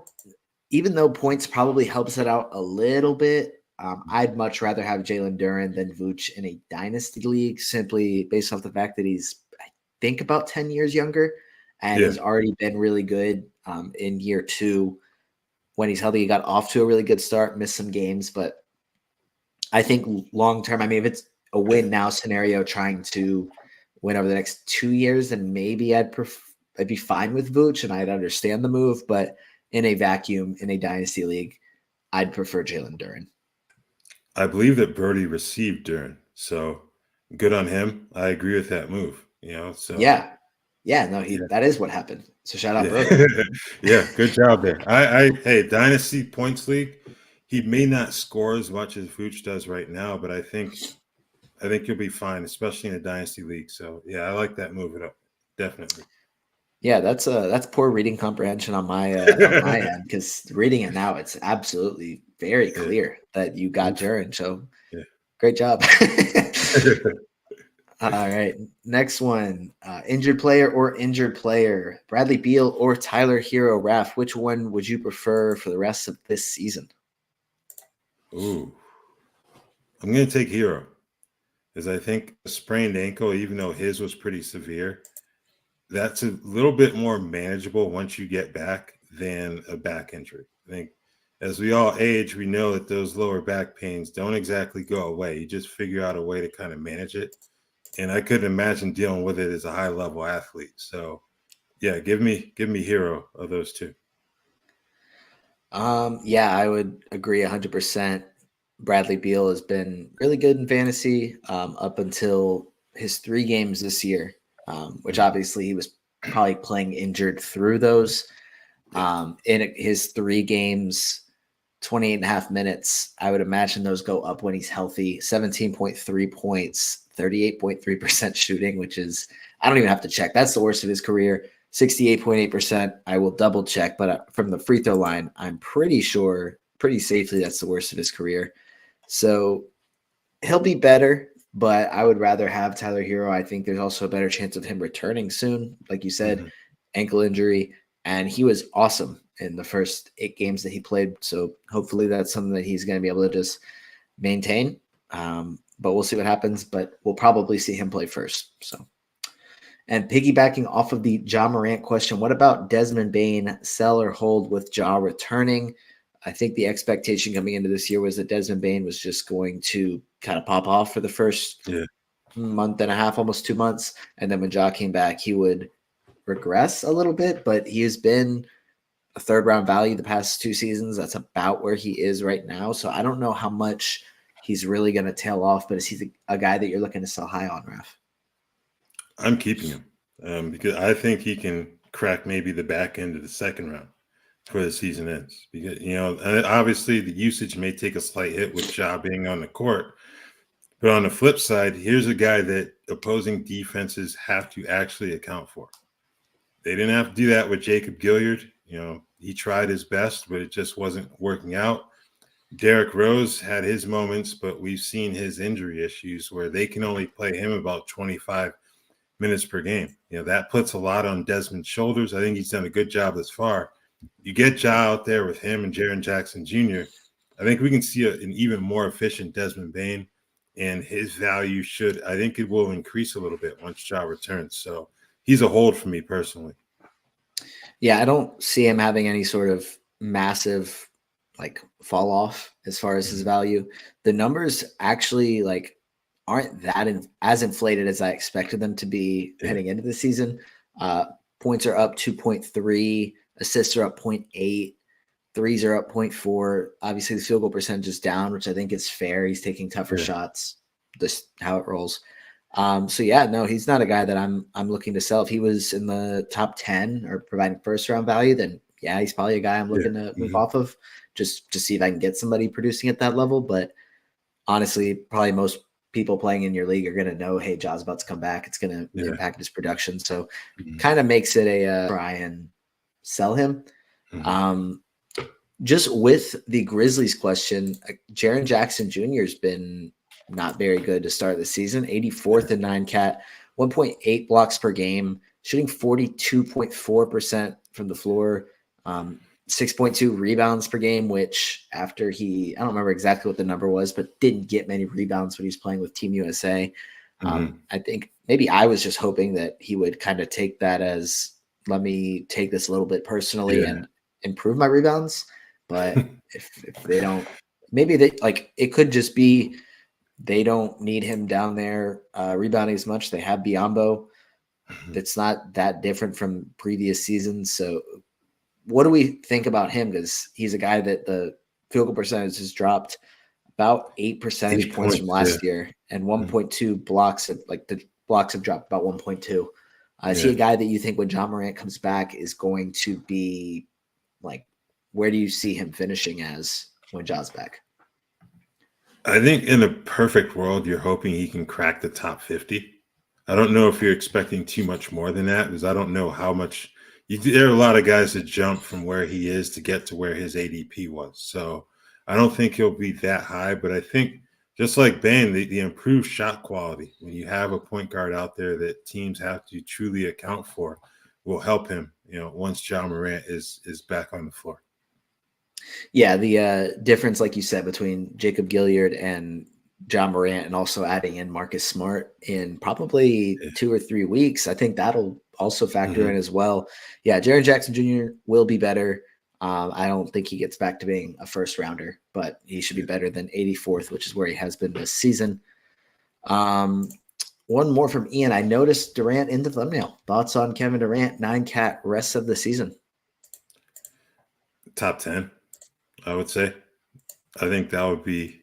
Even though points probably helps it out a little bit. I'd much rather have Jalen Duren than Vooch in a dynasty league, simply based off the fact that he's, I think, about 10 years younger and has already been really good in year 2. When he's healthy, he got off to a really good start, missed some games. But I think long-term, I mean, if it's a win now scenario trying to win over the next 2 years, then maybe I'd be fine with Vooch and I'd understand the move. But in a vacuum, in a dynasty league, I'd prefer Jalen Duren. I believe that Birdie received Duren, so good on him. I agree with that move. So that is what happened. So shout out, Birdie. Yeah, good job there. Hey, Dynasty Points League. He may not score as much as Vooch does right now, but I think you'll be fine, especially in a Dynasty League. So yeah, I like that move. Definitely. Yeah, that's poor reading comprehension on my end because reading it now, it's absolutely very clear that you got Duren. So great job. All right, next one: injured player or injured player, Bradley Beal or Tyler Herro. Raph, which one would you prefer for the rest of this season? Ooh, I'm going to take Herro because I think a sprained ankle, even though his was pretty severe, that's a little bit more manageable once you get back than a back injury. I think as we all age, we know that those lower back pains don't exactly go away. You just figure out a way to kind of manage it. And I couldn't imagine dealing with it as a high level athlete. So yeah, give me Herro of those two. Yeah, I would agree 100%. Bradley Beal has been really good in fantasy up until his 3 games this year. Which obviously he was probably playing injured through those. In his 3 games, 28.5 minutes, I would imagine those go up when he's healthy. 17.3 points, 38.3% shooting, which is, I don't even have to check. That's the worst of his career. 68.8%. I will double check, but from the free throw line, I'm pretty sure, pretty safely, that's the worst of his career. So he'll be better, but I would rather have Tyler Herro. I think there's also a better chance of him returning soon. Like you said, ankle injury, and he was awesome in the first 8 games that he played. So hopefully that's something that he's going to be able to just maintain. But we'll see what happens, but we'll probably see him play first. So, and piggybacking off of the Ja Morant question, what about Desmond Bane, sell or hold with Ja returning? I think the expectation coming into this year was that Desmond Bane was just going to kind of pop off for the first month and a half, almost 2 months. And then when Ja came back, he would regress a little bit, but he has been a 3rd round value the past 2 seasons. That's about where he is right now. So I don't know how much he's really going to tail off, but is he a guy that you're looking to sell high on, Raph? I'm keeping him because I think he can crack maybe the back end of the 2nd round before the season ends. Because, obviously the usage may take a slight hit with Ja being on the court. But on the flip side, here's a guy that opposing defenses have to actually account for. They didn't have to do that with Jacob Gilyard. He tried his best, but it just wasn't working out. Derrick Rose had his moments, but we've seen his injury issues where they can only play him about 25 minutes per game. That puts a lot on Desmond's shoulders. I think he's done a good job thus far. You get Ja out there with him and Jaren Jackson Jr., I think we can see an even more efficient Desmond Bane, and his value I think it will increase a little bit once Ja returns. So he's a hold for me personally. Yeah, I don't see him having any sort of massive fall off as far as his value. The numbers actually aren't that as inflated as I expected them to be heading into the season. Points are up 2.3, assists are up 0.8, threes are up 0.4. Obviously, the field goal percentage is down, which I think is fair. He's taking tougher shots. This how it rolls. So yeah, no, he's not a guy that I'm looking to sell. If he was in the top 10 or providing 1st round value, then yeah, he's probably a guy I'm looking to move off of just to see if I can get somebody producing at that level. But honestly, probably most people playing in your league are going to know, hey, Ja's about to come back. It's going to impact his production. So kind of makes it a try and sell him. Just with the Grizzlies question, Jaren Jackson Jr. has been not very good to start the season. 84th in 9-cat, 1.8 blocks per game, shooting 42.4% from the floor, 6.2 rebounds per game, which after I don't remember exactly what the number was, but didn't get many rebounds when he was playing with Team USA. I think maybe I was just hoping that he would kind of take that as, let me take this a little bit personally and improve my rebounds. But if they don't, maybe it could just be they don't need him down there rebounding as much. They have Biyombo. It's not that different from previous seasons. So what do we think about him? Because he's a guy that the field goal percentage has dropped about 8 percentage points from last year, and 1.2 blocks. The blocks have dropped about 1.2. Is he a guy that you think when Ja Morant comes back is going to be where do you see him finishing as when Ja's back? I think in a perfect world, you're hoping he can crack the top 50. I don't know if you're expecting too much more than that, because I don't know how much there are a lot of guys that jump from where he is to get to where his ADP was. So I don't think he'll be that high, but I think just like Bane, the improved shot quality, when you have a point guard out there that teams have to truly account for, will help him, once Ja Morant is back on the floor. Yeah, the difference, like you said, between Jacob Gilyard and Ja Morant, and also adding in Marcus Smart in probably 2 or 3 weeks, I think that'll also factor in as well. Yeah, Jaren Jackson Jr. will be better. I don't think he gets back to being a 1st rounder, but he should be better than 84th, which is where he has been this season. One more from Ian. I noticed Durant in the thumbnail. Thoughts on Kevin Durant, 9-cat rest of the season? Top 10. I would say. I think that would be,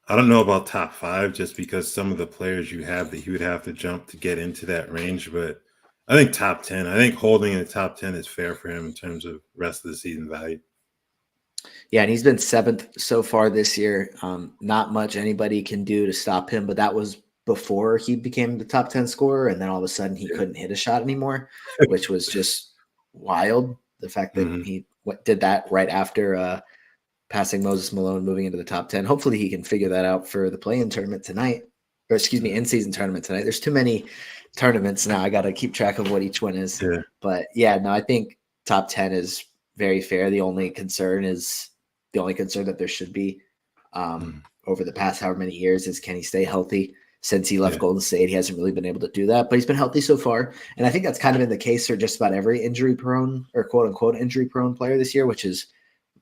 I don't know about top 5, just because some of the players you have that he would have to jump to get into that range, but I think top 10. I think holding in the top 10 is fair for him in terms of rest of the season value. Yeah, and he's been 7th so far this year. Not much anybody can do to stop him, but that was before he became the top 10 scorer, and then all of a sudden he couldn't hit a shot anymore, which was just wild. The fact that he did that right after passing Moses Malone, moving into the top 10. Hopefully he can figure that out for the play-in tournament tonight, or excuse me, in-season tournament tonight. There's too many tournaments now. I got to keep track of what each one is. Yeah. But yeah, no, I think top 10 is very fair. The only concern that there should be over the past however many years is, can he stay healthy? Since he left Golden State, he hasn't really been able to do that, but he's been healthy so far. And I think that's kind of been the case for just about every injury-prone or quote-unquote injury-prone player this year, which is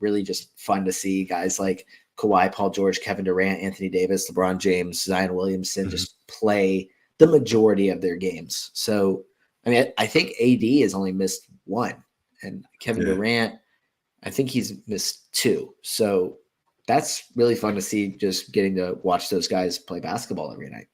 really just fun to see. Guys like Kawhi, Paul George, Kevin Durant, Anthony Davis, LeBron James, Zion Williamson just play the majority of their games. So, I mean, I think AD has only missed one, and Kevin Durant, I think he's missed two. So that's really fun to see, just getting to watch those guys play basketball every night.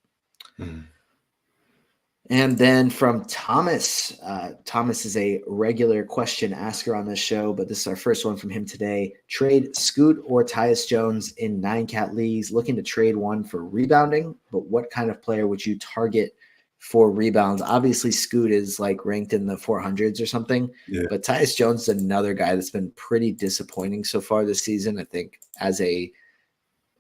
And then from Thomas, Thomas is a regular question asker on this show, but this is our first one from him today. Trade Scoot or Tyus Jones in 9-cat leagues, looking to trade one for rebounding, but what kind of player would you target for rebounds? Obviously, Scoot is like ranked in the 400s or something, but Tyus Jones is another guy that's been pretty disappointing so far this season. I think as a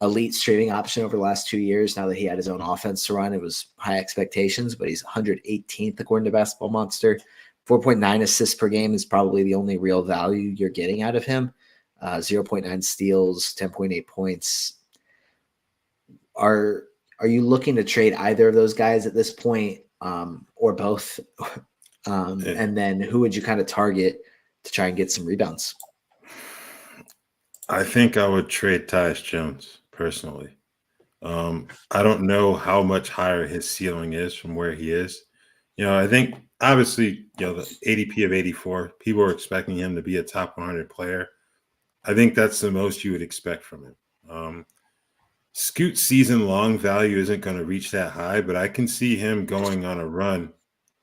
elite streaming option over the last 2 years, now that he had his own offense to run, it was high expectations, but he's 118th according to Basketball Monster. 4.9 assists per game is probably the only real value you're getting out of him. 0.9 steals, 10.8 points. Are you looking to trade either of those guys at this point, or both? And then who would you kind of target to try and get some rebounds? I think I would trade Tyus Jones personally. I don't know how much higher his ceiling is from where he is. I think obviously, the ADP of 84, people are expecting him to be a top 100 player. I think that's the most you would expect from him. Scoot's season-long value isn't going to reach that high, but I can see him going on a run,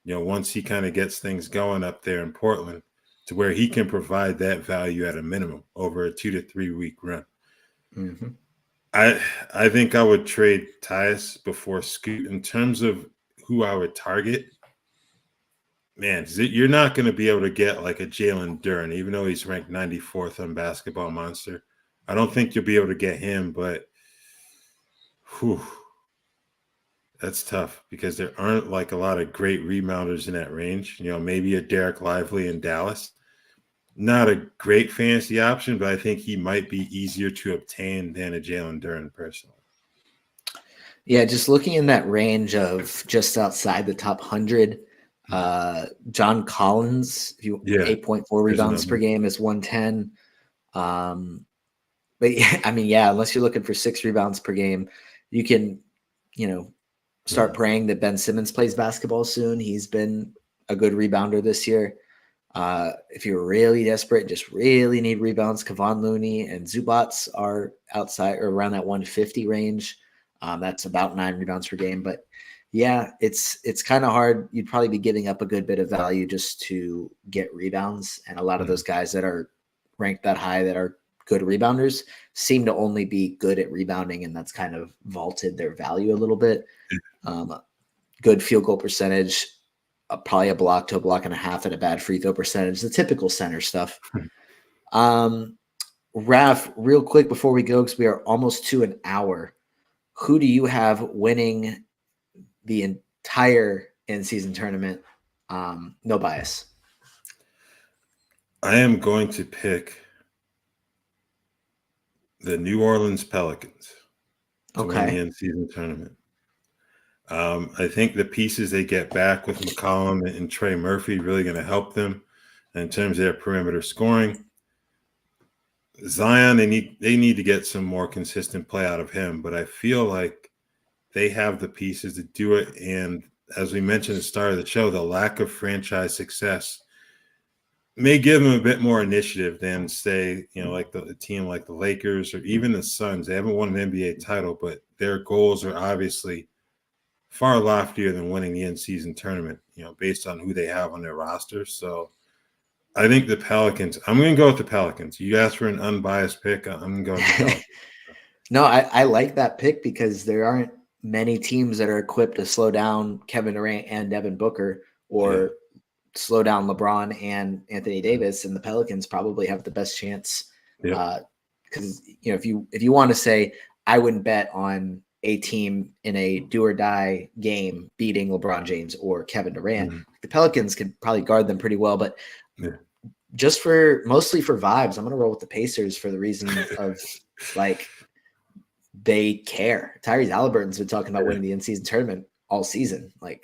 once he kind of gets things going up there in Portland, to where he can provide that value at a minimum over a 2 to 3 week run. I think I would trade Tyus before Scoot. In terms of who I would target, man, you're not going to be able to get like a Jalen Duren, even though he's ranked 94th on Basketball Monster. I don't think you'll be able to get him, but that's tough because there aren't like a lot of great rebounders in that range. Maybe a Derek Lively in Dallas. Not a great fantasy option, but I think he might be easier to obtain than a Jalen Duren personally. Yeah, just looking in that range of just outside the top 100, John Collins, 8.4 rebounds per game is 110. But I mean, unless you're looking for 6 rebounds per game, you can, start praying that Ben Simmons plays basketball soon. He's been a good rebounder this year. If you're really desperate, just really need rebounds, Kevon Looney and Zubats are outside or around that 150 range. That's about 9 rebounds per game. But yeah, it's kind of hard. You'd probably be giving up a good bit of value just to get rebounds. And a lot of those guys that are ranked that high that are good rebounders seem to only be good at rebounding, and that's kind of vaulted their value a little bit. Good field goal percentage, probably a block to a block and a half, and a bad free throw percentage, the typical center stuff. Raph, real quick before we go, because we are almost to an hour, who do you have winning the entire in-season tournament? No bias. I am going to pick the New Orleans Pelicans to win the in-season tournament. I think the pieces they get back with McCollum and Trey Murphy really going to help them in terms of their perimeter scoring. Zion, they need to get some more consistent play out of him, but I feel like they have the pieces to do it. And as we mentioned at the start of the show, the lack of franchise success may give them a bit more initiative than, say, like the team like the Lakers or even the Suns. They haven't won an NBA title, but their goals are obviously far loftier than winning the in-season tournament, based on who they have on their roster. So I think the Pelicans, I'm going to go with the Pelicans. You asked for an unbiased pick. I'm going to go with the Pelicans. No, I like that pick because there aren't many teams that are equipped to slow down Kevin Durant and Devin Booker or slow down LeBron and Anthony Davis, and the Pelicans probably have the best chance because if you want to say I wouldn't bet on a team in a do or die game beating LeBron James or Kevin Durant, the Pelicans could probably guard them pretty well, but just mostly for vibes, I'm going to roll with the Pacers for the reason of like they care. Tyrese Halliburton's been talking about winning the in-season tournament all season. Like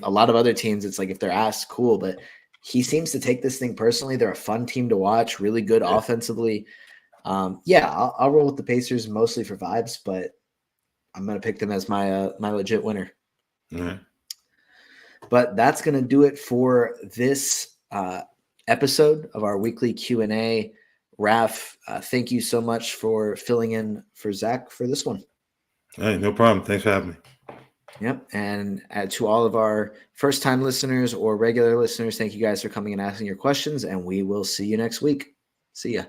a lot of other teams, it's like if they're asked, cool, but he seems to take this thing personally. They're a fun team to watch, really good offensively. I'll roll with the Pacers mostly for vibes, but I'm going to pick them as my legit winner. But that's going to do it for this episode of our weekly Q&A. Raph, thank you so much for filling in for Zach for this one. Hey, no problem. Thanks for having me. Yep. And to all of our first-time listeners or regular listeners, thank you guys for coming and asking your questions, and we will see you next week. See ya.